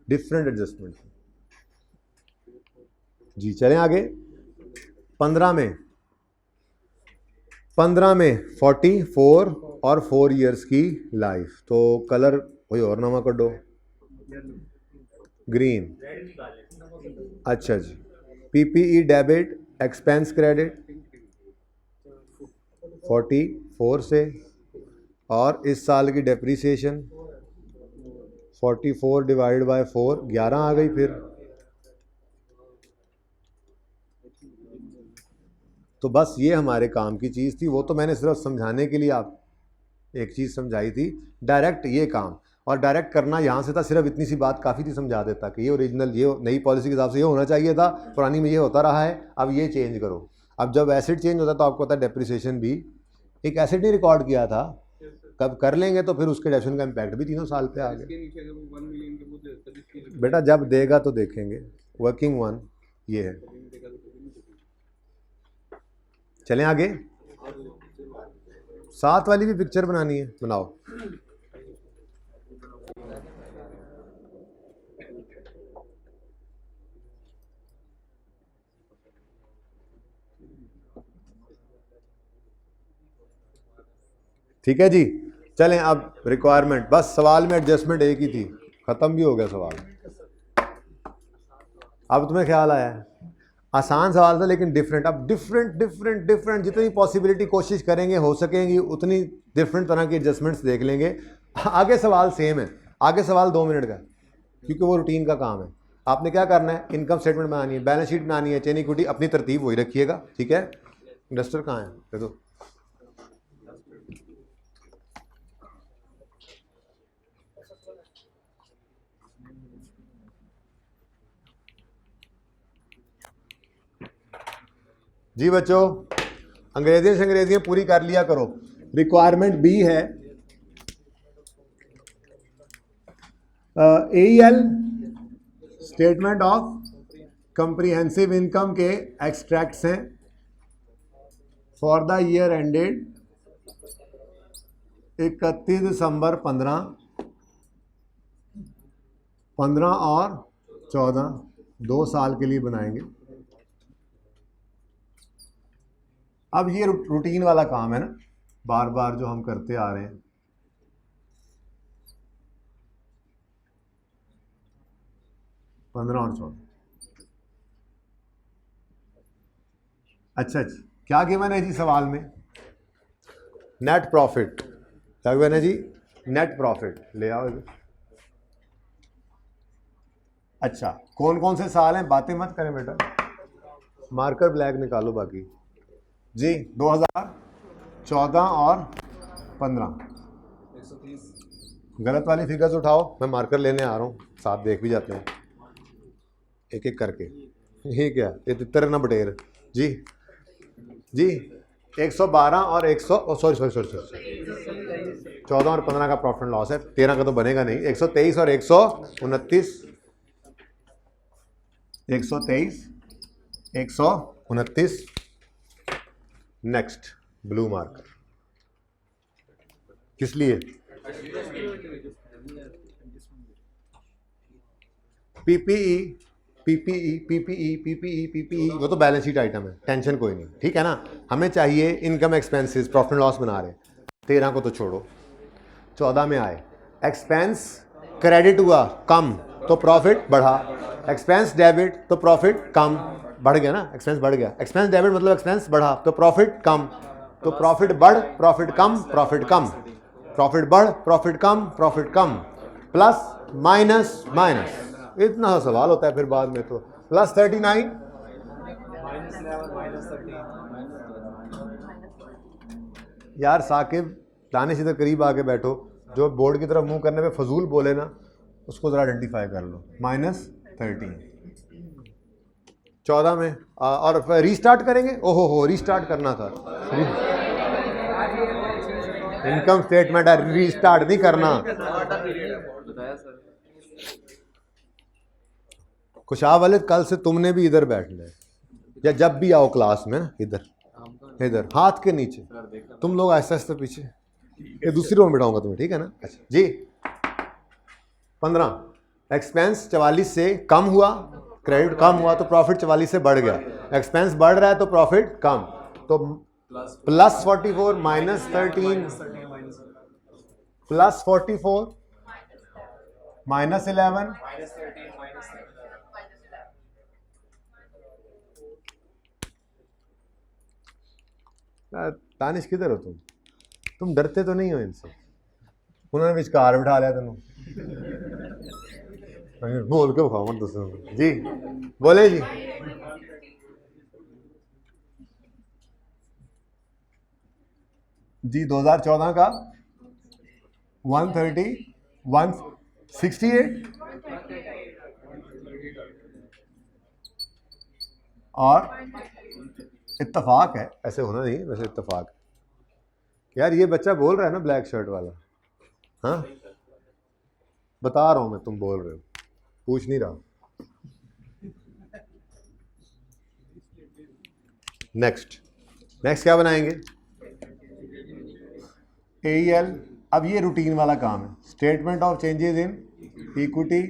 डिफरेंट एडजस्टमेंट जी। चलें आगे। 15 में 44 और 4 इयर्स की लाइफ। तो कलर कोई और नामा करो, ग्रीन। अच्छा जी, पीपीई डेबिट, एक्सपेंस क्रेडिट 44 से, और इस साल की डेप्रिसिएशन 44 डिवाइड बाय 4, 11 आ गई। फिर तो बस ये हमारे काम की चीज़ थी। वो तो मैंने सिर्फ समझाने के लिए आप एक चीज़ समझाई थी, डायरेक्ट ये काम। और डायरेक्ट करना यहाँ से था, सिर्फ इतनी सी बात काफ़ी थी समझा देता कि ये ओरिजिनल, ये नई पॉलिसी के हिसाब से ये होना चाहिए था, पुरानी में ये होता रहा है, अब ये चेंज करो। अब जब एसिड चेंज होता है तो आपको पता है डेप्रिसिएशन भी, एक एसिड ने रिकॉर्ड किया था, कब कर लेंगे तो फिर उसके डेप्रिसिएशन का इम्पैक्ट भी 3 साल पे आ गया। बेटा जब देगा तो देखेंगे। वर्किंग 1 ये है। चलें आगे। 7 वाली भी पिक्चर बनानी है, बनाओ। ठीक है जी। चलें अब रिक्वायरमेंट, बस सवाल में एडजस्टमेंट एक ही थी, खत्म भी हो गया सवाल। अब तुम्हें ख्याल आया है, आसान सवाल था लेकिन डिफरेंट। अब डिफरेंट जितनी पॉसिबिलिटी कोशिश करेंगे हो सकेंगी उतनी डिफरेंट तरह की एडजस्टमेंट्स देख लेंगे। आगे सवाल सेम है, आगे सवाल 2 मिनट का, क्योंकि वो रूटीन का काम है। आपने क्या करना है, इनकम स्टेटमेंट बनानी है, बैलेंस शीट बनानी है, चेन इक्विटी, अपनी तरतीब वही रखिएगा, ठीक है। इन्वेस्टर कहाँ है, देखो। जी बच्चों, अंग्रेजियाँ पूरी कर लिया करो। रिक्वायरमेंट बी है AEL statement of comprehensive income के एक्सट्रैक्ट्स हैं फॉर द ईयर एंडेड 31 दिसंबर 15 और 14, 2 साल के लिए बनाएंगे। अब ये रूटीन वाला काम है ना, बार बार जो हम करते आ रहे हैं। पंद्रह और 14। अच्छा जी, क्या गिवन है जी सवाल में, नेट प्रॉफिट। क्या गिवन है जी, नेट प्रॉफिट। ले आओ इधर। अच्छा, कौन कौन से साल हैं, बातें मत करें बेटा, मार्कर ब्लैक निकालो बाकी जी। 2014 और 15, 130। गलत वाली फिगर्स उठाओ, मैं मार्कर लेने आ रहा हूँ, साथ देख भी जाते हैं एक एक करके। ये क्या, ये तितर ना बटेर जी। जी 112 और 100, सॉरी 14 और 15 का प्रॉफिट एंड लॉस है, 13 का तो बनेगा नहीं। 123 और 129, 123, 129। नेक्स्ट ब्लू मार्कर, किस लिए, पीपीई वो तो बैलेंस शीट आइटम है, टेंशन कोई नहीं, ठीक है ना। हमें चाहिए इनकम एक्सपेंसेस, प्रॉफिट लॉस बना रहे। 13 को तो छोड़ो, 14 में आए, एक्सपेंस क्रेडिट हुआ कम तो प्रॉफिट बढ़ा, एक्सपेंस डेबिट तो प्रॉफिट कम, बढ़ गया ना, एक्सपेंस बढ़ गया। एक्सपेंस डेबिट मतलब एक्सपेंस बढ़ा तो प्रॉफिट कम, तो प्रॉफिट बढ़ प्रॉफिट कम, प्रॉफिट कम, प्रॉफिट बढ़ प्रॉफिट कम, प्रॉफिट कम, प्लस माइनस माइनस, इतना सवाल होता है फिर बाद में। तो प्लस 39, यार साकिब दानिश इधर करीब आके बैठो, जो बोर्ड की तरफ मुंह करने पे फजूल बोले ना उसको ज़रा आइडेंटिफाई कर लो। -13, 14 में और रीस्टार्ट करेंगे। ओहो हो, रीस्टार्ट करना था। इनकम स्टेटमेंट है, रीस्टार्ट नहीं करना। खुशहाल वाले कल से तुमने भी इधर बैठना है, या जब भी आओ क्लास में इधर इधर हाथ के नीचे। तुम लोग आहिस्ता आहिस्ता पीछे, ये दूसरी रो में बिठाऊंगा तुम्हें, ठीक है ना। अच्छा जी, 15 एक्सपेंस 44 से कम हुआ, क्रेडिट कम हुआ तो प्रॉफिट 44 से बढ़ गया। एक्सपेंस बढ़ रहा है तो प्रॉफिट कम, तो plus 44 minus 13 plus 44 minus 11 Tanish किधर हो तुम डरते तो नहीं हो इनसे? उन्होंने विचकार बिठा लिया तुम बोल के खाओ मत जी। बोले जी, जी 2014 का 130 168 और इत्तेफाक है, ऐसे होना नहीं वैसे इत्तेफाक यार। ये बच्चा बोल रहा है ना ब्लैक शर्ट वाला, हाँ बता रहा हूं मैं, तुम बोल रहे हो, पूछ नहीं रहा। नेक्स्ट क्या बनाएंगे? AEL। अब ये रूटीन वाला काम है, statement of changes in equity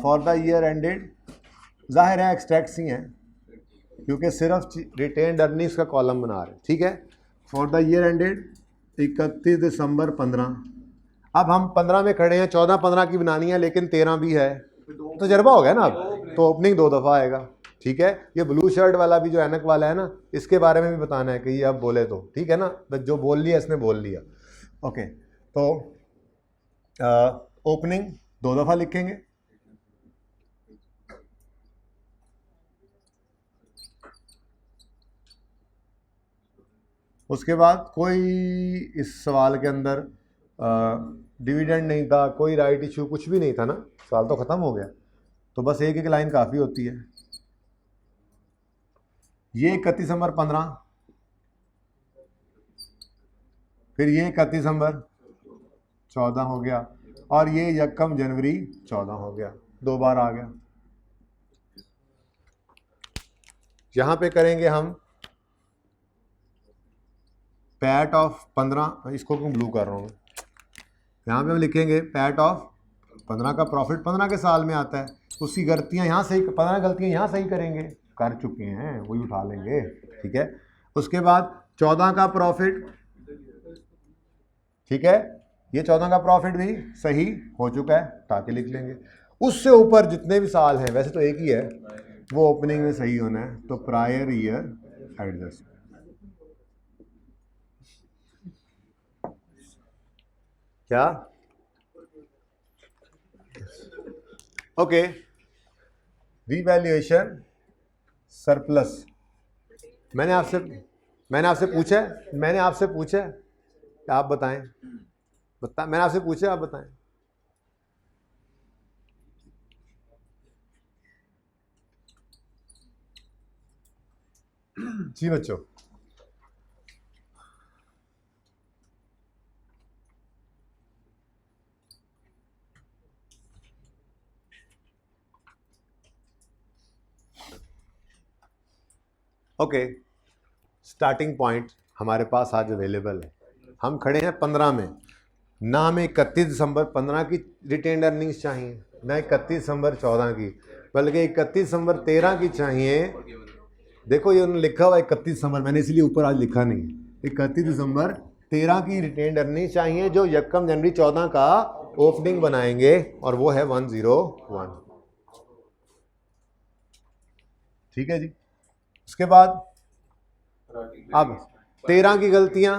for the year ended. जाहिर है एक्सट्रैक्ट्स ही हैं क्योंकि सिर्फ रिटेन्ड अर्निंग्स का कॉलम बना रहे हैं, ठीक है। फॉर द ईयर एंडेड 31 दिसंबर 15। अब हम 15 में खड़े हैं, 14-15 की बनानी है लेकिन 13 भी है, तजर्बा हो गया ना अब, तो ओपनिंग 2 दफ़ा आएगा, ठीक है। ये ब्लू शर्ट वाला भी जो ऐनक वाला है ना, इसके बारे में भी बताना है कि ये अब बोले तो, ठीक है ना, बस जो बोल लिया इसने बोल लिया। ओके, तो ओपनिंग 2 दफ़ा लिखेंगे। उसके बाद कोई इस सवाल के अंदर डिविडेंड नहीं था, कोई राइट इशू कुछ भी नहीं था ना, सवाल तो ख़त्म हो गया। तो बस एक एक लाइन काफ़ी होती है। ये 31 दिसंबर 15, फिर ये 31 दिसंबर 14 हो गया, और ये 1 जनवरी 14 हो गया, 2 बार आ गया। यहाँ पे करेंगे हम पैट ऑफ 15, इसको क्यों ब्लू कर रहा हूँ, यहाँ पे हम लिखेंगे पैट ऑफ 15 का प्रॉफिट 15 के साल में आता है, उसकी गलतियाँ यहाँ सही, 15 गलतियाँ यहाँ सही करेंगे, कर चुके हैं वही उठा लेंगे, ठीक है। उसके बाद 14 का प्रॉफिट, ठीक है, ये 14 का प्रॉफिट भी सही हो चुका है, ताकि लिख लेंगे। उससे ऊपर जितने भी साल हैं, वैसे तो एक ही है, वो ओपनिंग में सही होना है, तो प्रायर ईयर एडजस्ट। क्या? Okay, revaluation surplus. मैंने आपसे पूछा आप बताएं, मैंने आपसे पूछा, आप बताएं। जी बच्चों, ओके, स्टार्टिंग पॉइंट हमारे पास आज अवेलेबल है। हम खड़े हैं 15 में, ना हमें 31 दिसंबर 15 की रिटेन्ड अर्निंग्स चाहिए, ना 31 दिसंबर 14 की, बल्कि 31 दिसंबर 13 की चाहिए। देखो ये उन्होंने लिखा हुआ 31 दिसंबर, मैंने इसलिए ऊपर आज लिखा नहीं, 31 दिसंबर 13 की रिटेन्ड अर्निंग चाहिए, जो 1 जनवरी 14 का ओपनिंग बनाएंगे, और वो है 101, ठीक है जी। उसके बाद अब 13 की गलतियां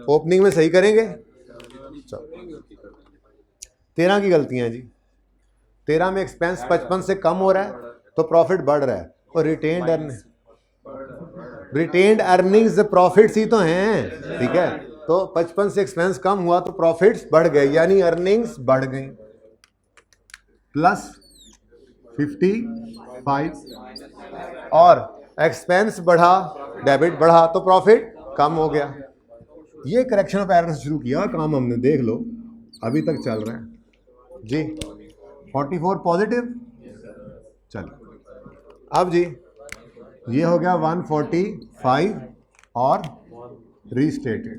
ओपनिंग में सही करेंगे। 13 की गलतियां जी, 13 में एक्सपेंस 55 से कम हो रहा है तो प्रॉफिट बढ़ रहा है, और रिटेन्ड अर्निंग्स प्रॉफिट्स ही तो हैं, ठीक है। तो 55 से एक्सपेंस कम हुआ तो प्रॉफिट्स बढ़ गए, यानी अर्निंग्स बढ़ गई। प्लस 55 और एक्सपेंस बढ़ा, डेबिट बढ़ा तो प्रॉफिट कम हो गया। ये करेक्शन ऑफ एरर से शुरू किया काम हमने, देख लो अभी तक चल रहा है जी। 44 पॉजिटिव। चलिए अब जी ये हो गया 145 और रीस्टेटेड,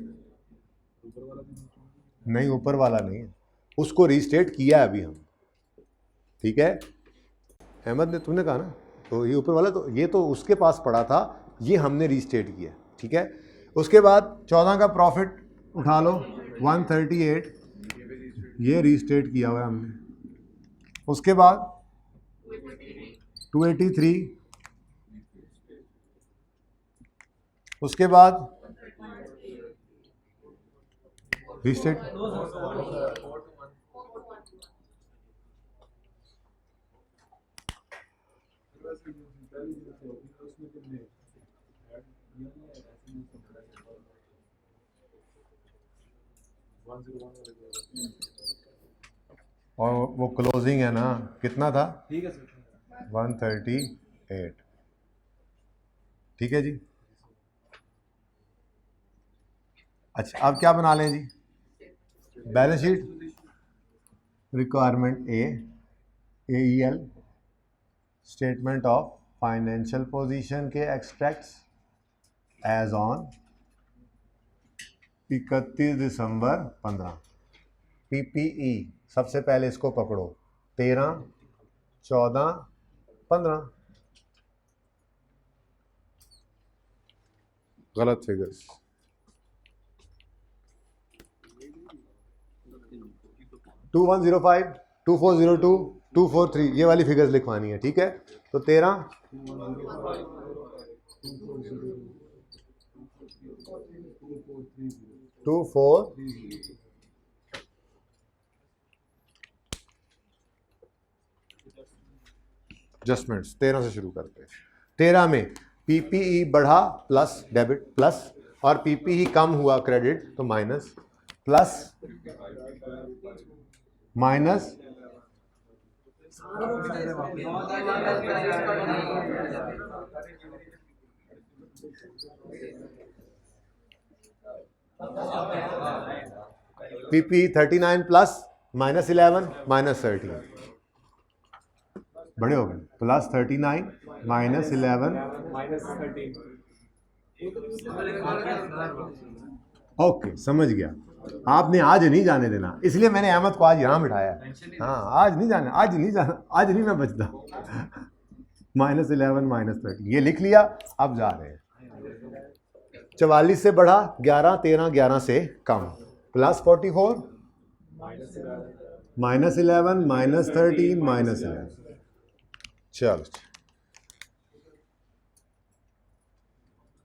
नहीं ऊपर वाला नहीं है, उसको रीस्टेट किया है अभी हम, ठीक है अहमद ने, तुमने कहा ना, तो ये ऊपर वाला तो ये तो उसके पास पड़ा था, ये हमने रीस्टेट किया, ठीक है। उसके बाद 14 का प्रॉफिट उठा लो 138, ये रीस्टेट किया हुआ है हमने। उसके बाद 283, उसके बाद रीस्टेट, और वो क्लोजिंग है ना, कितना था, ठीक है सर 138, ठीक है जी। अच्छा अब क्या बना लें जी, balance sheet requirement AEL, statement of financial position के extracts as on 31 December 15। PPE सबसे पहले इसको पकड़ो, 13, 14, 15, गलत फिगर्स। 2105, 2402, 243, ये वाली फिगर्स लिखवानी है, ठीक है। तो 13, 24, एडजस्टमेंट्स 13 से शुरू करते हैं। 13 में PPE बढ़ा प्लस डेबिट प्लस, और PPE कम हुआ क्रेडिट तो minus, plus minus, PPE 39 plus minus 11 minus 13, बड़े हो गए, प्लस 39 माइनस 11 माइनस 13। ओके समझ गया, आपने आज नहीं जाने देना, इसलिए मैंने अहमद को आज यहाँ बिठाया। हाँ आज नहीं जाना, आज नहीं जाना, आज नहीं मैं बचता। माइनस 11 माइनस 13 ये लिख लिया, अब जा रहे हैं। 44 से बढ़ा 11, 13 11 से कम, प्लस 44 माइनस 11 माइनस 13 माइनस 11, चलो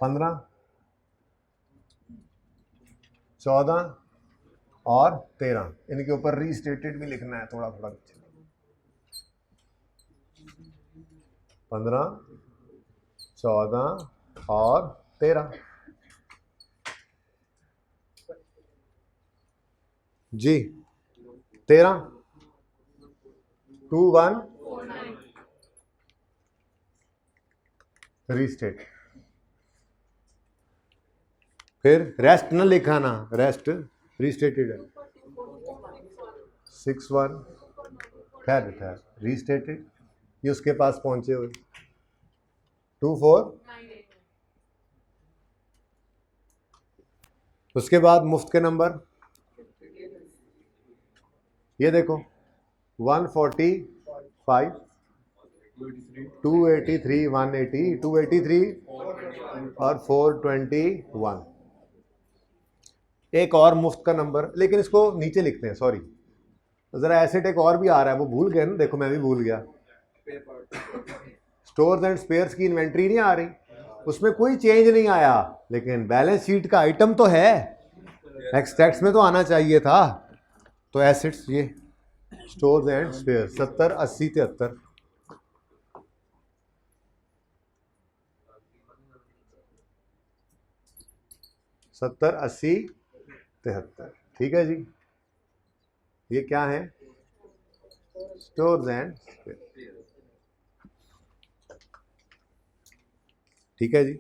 15, 14 और 13, इनके ऊपर रीस्टेटेड भी लिखना है थोड़ा थोड़ा। 15, 14 और 13 जी। 13, 21 रीस्टेट, फिर रेस्ट न लिखा ना, रेस्ट रीस्टेटेड है। 61 खैर रीस्टेटेड, ये उसके पास पहुंचे हुए। 24, उसके बाद मुफ्त के नंबर, ये देखो 145, 283, 180, 283 और 421, एक और मुफ्त का नंबर, लेकिन इसको नीचे लिखते हैं, सॉरी जरा एसेट एक और भी आ रहा है, वो भूल गए ना, देखो मैं भी भूल गया। स्टोर्स एंड स्पेयर्स की इन्वेंट्री नहीं आ रही, उसमें कोई चेंज नहीं आया, लेकिन बैलेंस शीट का आइटम तो है, एक्सट्रैक्ट्स में तो आना चाहिए था। तो एसेट्स ये स्टोर्स एंड स्पेयर्स 70, 80, 73, सत्तर 80 73, ठीक है जी। ये क्या है, स्टोर्स एंड स्पेयर्स। ठीक है जी।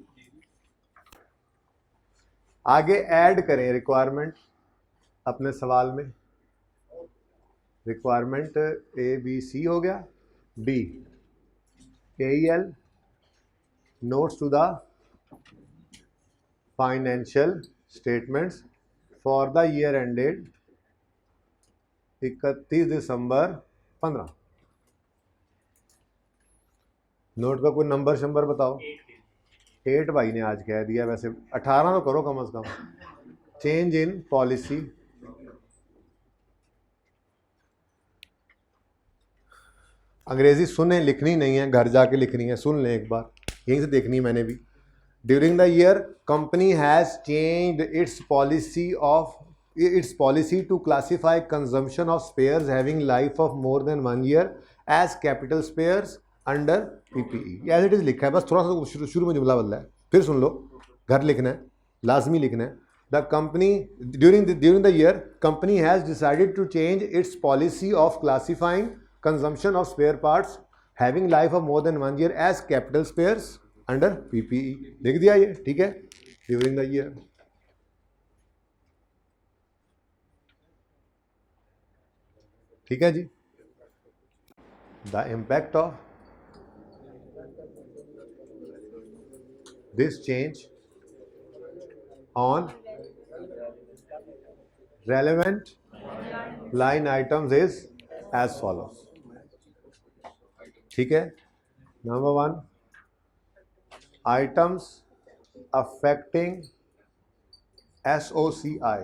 आगे ऐड करें रिक्वायरमेंट अपने सवाल में। रिक्वायरमेंट ABC हो गया, B AEL notes to the financial statements for the year ended 31 December 15। Note का कोई नंबर शंबर बताओ। 8 भाई ने आज कह दिया, वैसे 18 तो करो कम से कम। चेंज इन पॉलिसी अंग्रेजी सुने, लिखनी नहीं है, घर जाके लिखनी है, सुन लें एक बार, यहीं से देखनी है मैंने भी। During the year company has changed its policy to classify consumption of spares having life of more than 1 year as capital spares under PPE। As it is लिखा है, बस थोड़ा सा शुरू में जुमला बदला है, फिर सुन लो, घर लिखना है, लाजमी लिखना है। The company during the year company has decided to change its policy of classifying consumption of spare parts having life of more than 1 year as capital spares under PPE। लिख दिया ये, ठीक है। during the year ठीक है जी। the impact of this change on relevant line items is as follows। ठीक है। Number 1 items affecting SOCI।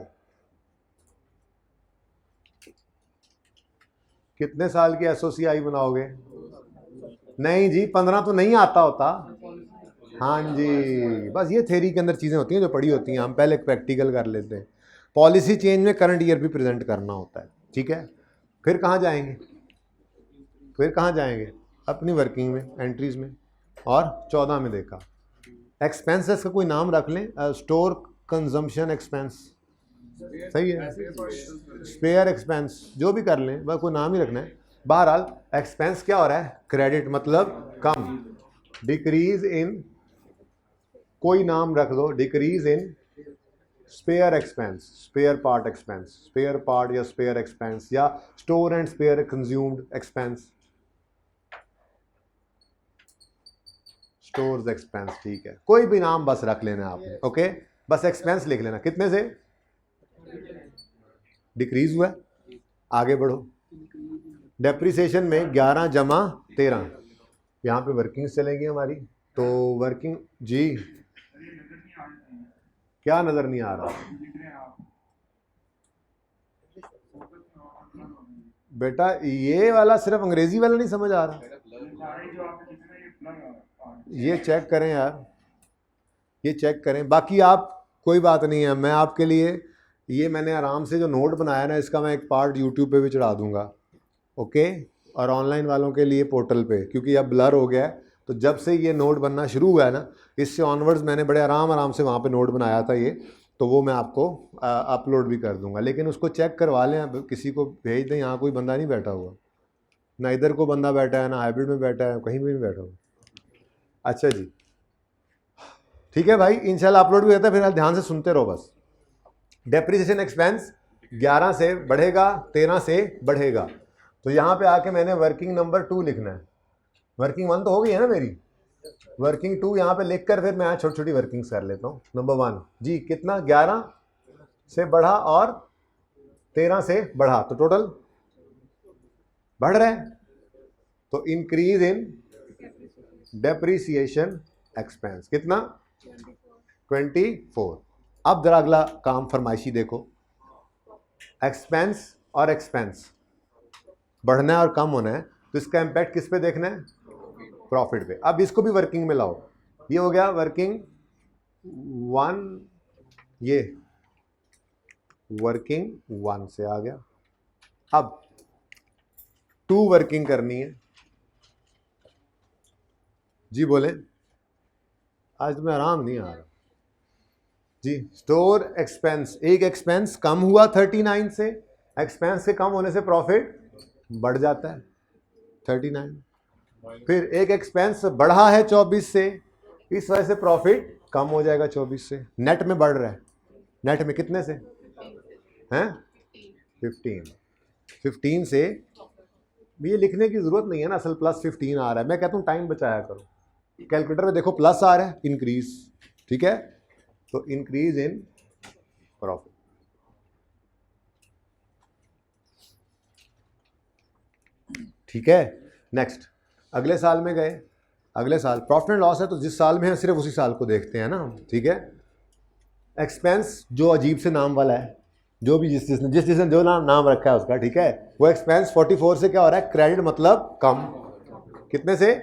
कितने साल की SOCI बनाओगे? नहीं जी, 15 तो नहीं आता होता। हाँ जी, बस ये थ्योरी के अंदर चीज़ें होती हैं जो पढ़ी होती हैं, हम पहले प्रैक्टिकल कर लेते हैं। पॉलिसी चेंज में करंट ईयर भी प्रेजेंट करना होता है, ठीक है। फिर कहाँ जाएंगे? अपनी वर्किंग में, एंट्रीज में, और 14 में देखा एक्सपेंसेस का कोई नाम रख लें, स्टोर कंजम्पशन एक्सपेंस, सही है, स्पेयर एक्सपेंस, जो भी कर लें, बस कोई नाम ही रखना है। बहरहाल एक्सपेंस क्या हो रहा है? क्रेडिट, मतलब कम। डिक्रीज इन, कोई नाम रख दो, decrease in spare expense, spare part expense, spare part या स्पेयर एक्सपेंस, या store and spare consumed expense, stores expense, ठीक है। कोई भी नाम बस रख लेना आपने, ओके। बस एक्सपेंस लिख लेना। कितने से डिक्रीज हुआ? आगे बढ़ो। डेप्रिसिएशन में 11 जमा 13, यहाँ पे वर्किंग चलेंगी हमारी, तो वर्किंग जी क्या नजर नहीं आ रहा बेटा? ये वाला सिर्फ अंग्रेजी वाला नहीं समझ आ रहा, ये चेक करें यार, ये चेक करें। बाकी आप, कोई बात नहीं है, मैं आपके लिए ये मैंने आराम से जो नोट बनाया ना, इसका मैं एक पार्ट यूट्यूब पे भी चढ़ा दूंगा, ओके। और ऑनलाइन वालों के लिए पोर्टल पे, क्योंकि अब ब्लर हो गया है, तो जब से ये नोट बनना शुरू हुआ है ना, इससे ऑनवर्ड्स मैंने बड़े आराम से वहाँ पे नोट बनाया था ये, तो वो मैं आपको अपलोड भी कर दूंगा। लेकिन उसको चेक करवा लें, अब किसी को भेज दें, यहाँ कोई बंदा नहीं बैठा हुआ, ना इधर को बंदा बैठा है, ना हाइब्रिड में बैठा है, कहीं भी नहीं बैठा हुआ। अच्छा जी, ठीक है भाई, इंशाल्लाह अपलोड भी होता है, फिर ध्यान से सुनते रहो बस। डेप्रिसिएशन एक्सपेंस 11 से बढ़ेगा, 13 से बढ़ेगा, तो यहाँ पे आके मैंने वर्किंग नंबर 2 लिखना है। वर्किंग 1 तो हो गई है ना मेरी, वर्किंग 2 यहाँ पे लिख कर फिर मैं छोटी छोटी वर्किंग्स कर लेता हूँ। नंबर 1 जी, कितना? 11 से बढ़ा और 13 से बढ़ा, तो टोटल बढ़ रहा है, तो इंक्रीज इन डेप्रिसिएशन एक्सपेंस कितना? 24। अब जरा अगला काम फरमाइशी देखो, एक्सपेंस और एक्सपेंस बढ़ना है और कम होना है, तो इसका इम्पैक्ट किस पे देखना है? प्रॉफिट पे। अब इसको भी वर्किंग में लाओ, ये हो गया वर्किंग 1, ये वर्किंग 1 से आ गया। अब 2 वर्किंग करनी है जी, बोले आज तुम्हें आराम नहीं आ रहा जी। स्टोर एक्सपेंस, एक एक्सपेंस कम हुआ 39 से, एक्सपेंस के कम होने से प्रॉफिट बढ़ जाता है 39। फिर एक एक्सपेंस बढ़ा है 24 से, इस वजह से प्रॉफिट कम हो जाएगा 24 से। नेट में बढ़ रहा है, नेट में कितने से हैं 15 से। ये लिखने की जरूरत नहीं है ना, असल प्लस 15 आ रहा है। मैं कहता हूँ टाइम बचाया करो, कैलकुलेटर में देखो प्लस आ रहा है, इंक्रीज, ठीक है, तो इंक्रीज इन प्रॉफिट। ठीक है, नेक्स्ट अगले साल में गए, अगले साल प्रॉफिट एंड लॉस है तो जिस साल में है सिर्फ उसी साल को देखते हैं ना हम, ठीक है। एक्सपेंस जो अजीब से नाम वाला है, जो भी जिसने जो नाम रखा है उसका, ठीक है, वो एक्सपेंस 44 से क्या हो रहा है, क्रेडिट मतलब कम, कितने से,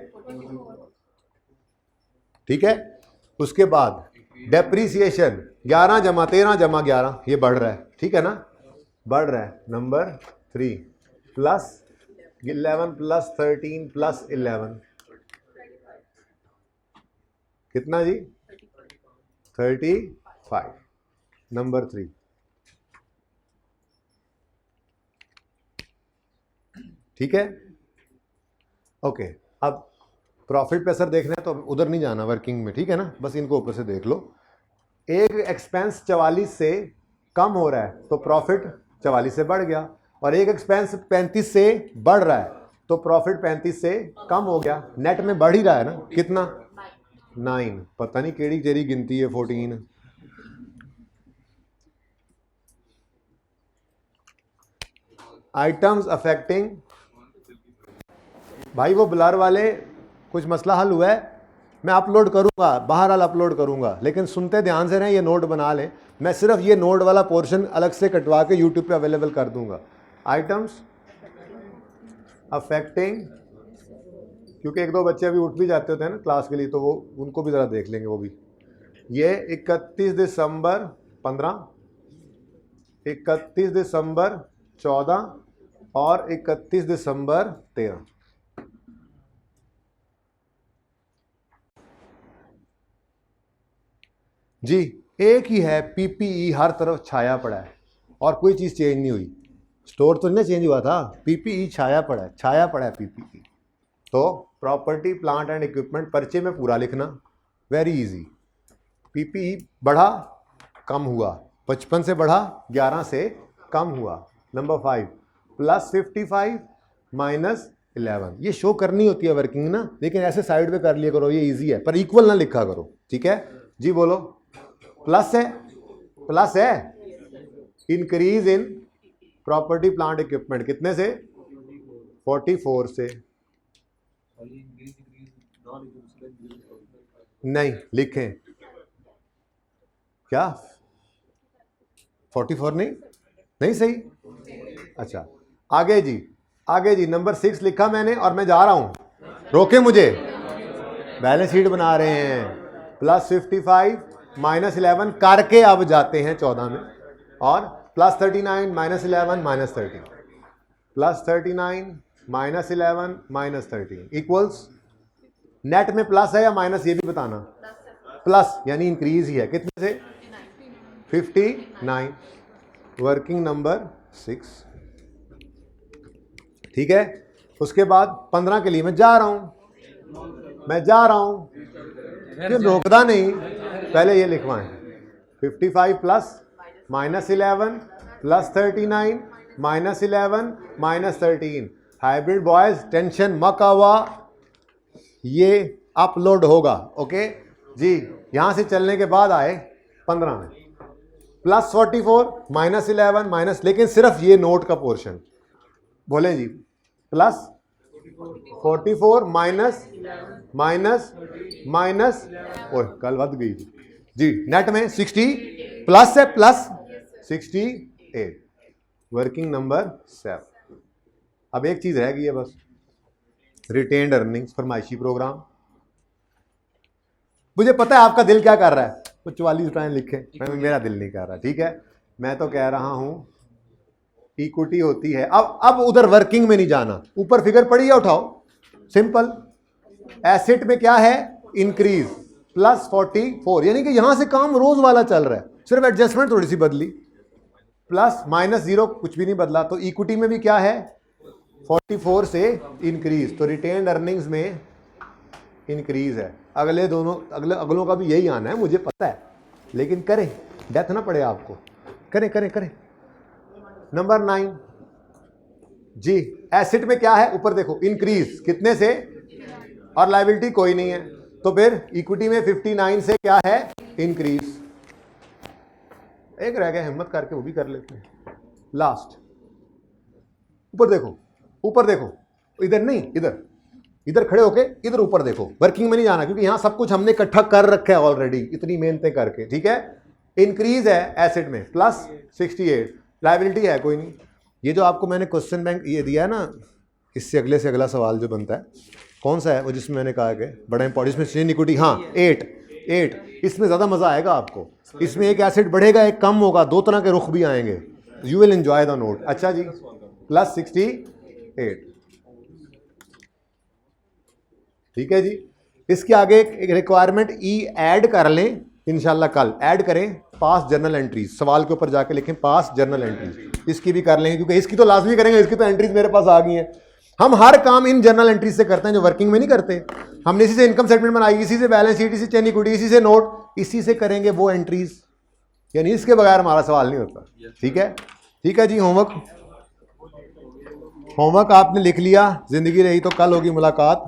ठीक है। उसके बाद डेप्रीसिएशन 11 जमा 13 जमा 11, ये बढ़ रहा है, ठीक है ना, बढ़ रहा है। नंबर 3 प्लस 11 प्लस 13 प्लस 11 कितना जी, 35। नंबर 3, ठीक है, ओके। अब प्रॉफिट पे असर देखना है तो उधर नहीं जाना वर्किंग में, ठीक है ना, बस इनको ऊपर से देख लो। एक एक्सपेंस 44 से कम हो रहा है तो प्रॉफिट 44 से बढ़ गया, और एक एक्सपेंस 35 से बढ़ रहा है तो प्रॉफिट 35 से कम हो गया। नेट में बढ़ ही रहा है ना, कितना 9, पता नहीं केड़ी तेरी गिनती है 14। आइटम्स अफेक्टिंग, भाई वो ब्लर वाले कुछ मसला हल हुआ है, मैं अपलोड करूंगा, बहरहाल अपलोड करूंगा, लेकिन सुनते ध्यान से रहें, ये नोट बना लें। मैं सिर्फ ये नोट वाला पोर्शन अलग से कटवा के यूट्यूब पे अवेलेबल कर दूंगा। आइटम्स अफेक्टिंग, क्योंकि एक दो बच्चे अभी उठ भी जाते होते हैं ना क्लास के लिए, तो वो उनको भी ज़रा देख लेंगे वो भी। ये 31 दिसंबर 15, 31 दिसंबर 14 और 31 दिसंबर 13। जी एक ही है, पीपीई हर तरफ छाया पड़ा है और कोई चीज़ चेंज नहीं हुई। स्टोर तो नहीं चेंज हुआ था, पीपीई छाया पड़ा है, छाया पड़ा है पीपीई। तो प्रॉपर्टी प्लांट एंड इक्विपमेंट पर्चे में पूरा लिखना, वेरी इजी। पीपीई बढ़ा कम हुआ, 55 से बढ़ा 11 से कम हुआ। नंबर 5 प्लस 55 माइनस 11, ये शो करनी होती है वर्किंग ना, लेकिन ऐसे साइड पे कर लिया करो, ये इजी है, पर इक्वल ना लिखा करो, ठीक है जी। बोलो प्लस है, प्लस है, increase in property plant equipment कितने से, 44 से। नहीं लिखें क्या, 44 नहीं, नहीं सही, अच्छा आगे जी, आगे जी नंबर 6 लिखा मैंने और मैं जा रहा हूं, रोके मुझे, बैलेंस शीट बना रहे हैं। प्लस 55 माइनस 11 करके अब जाते हैं 14 में, और plus 39 minus 11 minus 13, plus 39 minus 11 minus 13 equals, net में प्लस है या माइनस ये भी बताना, प्लस यानी इंक्रीज ही है, कितने से 59। वर्किंग नंबर 6, ठीक है। उसके बाद 15 के लिए मैं जा रहा हूं, मैं जा रहा हूं, क्यों रोकदा नहीं, पहले ये लिखवाएं, 55 plus minus 11 plus 39 minus 11 minus 13। Hybrid boys tension मत आवा, ये अपलोड होगा, ओके जी। यहां से चलने के बाद आए 15 में प्लस 44 माइनस 11 माइनस, लेकिन सिर्फ ये नोट का पोर्शन बोले जी, प्लस 44 माइनस माइनस माइनस, ओए कल वध गई जी। नेट में 60 प्लस है, प्लस 68। Working number 7। अब एक चीज रह गई है बस, रिटेन्ड अर्निंग्स, फरमाइशी प्रोग्राम। मुझे पता है आपका दिल क्या कर रहा है, तो 44 रुपए लिखे, मेरा दिल नहीं कर रहा, ठीक है। मैं तो कह रहा हूं इक्विटी होती है, अब उधर वर्किंग में नहीं जाना, ऊपर फिगर पड़ी है उठाओ, सिंपल। एसेट में क्या है, इंक्रीज प्लस 44, यानी कि यहां से काम रोज वाला चल रहा है, सिर्फ एडजस्टमेंट थोड़ी सी बदली, प्लस माइनस 0 कुछ भी नहीं बदला। तो इक्विटी में भी क्या है, 44 से इंक्रीज, तो रिटेन्ड अर्निंग्स में इंक्रीज है, अगलों का भी यही आना है, मुझे पता है, लेकिन करें, डेथ ना पड़े आपको, करें। नंबर 9 जी, एसेट में क्या है, ऊपर देखो, इंक्रीज कितने से, और लायबिलिटी कोई नहीं है, तो फिर इक्विटी में 59 से क्या है, इंक्रीज। एक रह गया, हिम्मत करके वो भी कर लेते हैं। लास्ट, ऊपर देखो, इधर नहीं, इधर खड़े होके इधर ऊपर देखो, वर्किंग में नहीं जाना, क्योंकि यहां सब कुछ हमने इकट्ठा कर रखा है ऑलरेडी, इतनी मेहनतें करके, ठीक है। इंक्रीज है एसेट में प्लस 68, लायबिलिटी है कोई नहीं। ये जो आपको मैंने क्वेश्चन बैंक ये दिया है ना, इससे अगले से अगला सवाल जो बनता है, कौन सा है वो, जिसमें मैंने कहा कि बड़ा इंपॉर्टेंट, इसमें चेन इक्विटी, हाँ 8, इसमें ज़्यादा मज़ा आएगा आपको। इसमें एक एसेट बढ़ेगा, एक कम होगा, दो तरह के रुख भी आएंगे, you will enjoy the note. अच्छा जी, प्लस 68, ठीक है जी। इसके आगे एक रिक्वायरमेंट ई ऐड कर लें, इंशाल्लाह कल ऐड करें, पास जर्नल एंट्रीज, सवाल के ऊपर जाके लिखें पास जर्नल एंट्रीज, इसकी भी कर लेंगे, क्योंकि इसकी तो लाजमी करेंगे, इसकी तो एंट्रीज मेरे पास आ गई हैं। हम हर काम इन जर्नल एंट्रीज से करते हैं जो वर्किंग में नहीं करते। हमने इसी से इनकम स्टेटमेंट बनाई, इसी से बैलेंस शीट, इसी से चेन इक्विटी, इसी से नोट, इसी से करेंगे वो एंट्रीज, यानी इसके बगैर हमारा सवाल नहीं होता। ठीक है जी। होमवर्क आपने लिख लिया, जिंदगी रही तो कल होगी मुलाकात।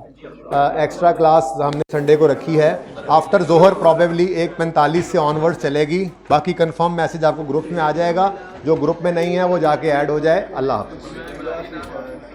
एक्स्ट्रा क्लास हमने संडे को रखी है, आफ्टर जोहर प्रॉबेबली 1:45 से ऑनवर्ड चलेगी। बाकी कंफर्म मैसेज आपको ग्रुप में आ जाएगा, जो ग्रुप में नहीं है वो जाके ऐड हो जाए। अल्लाह हाफ़िज़।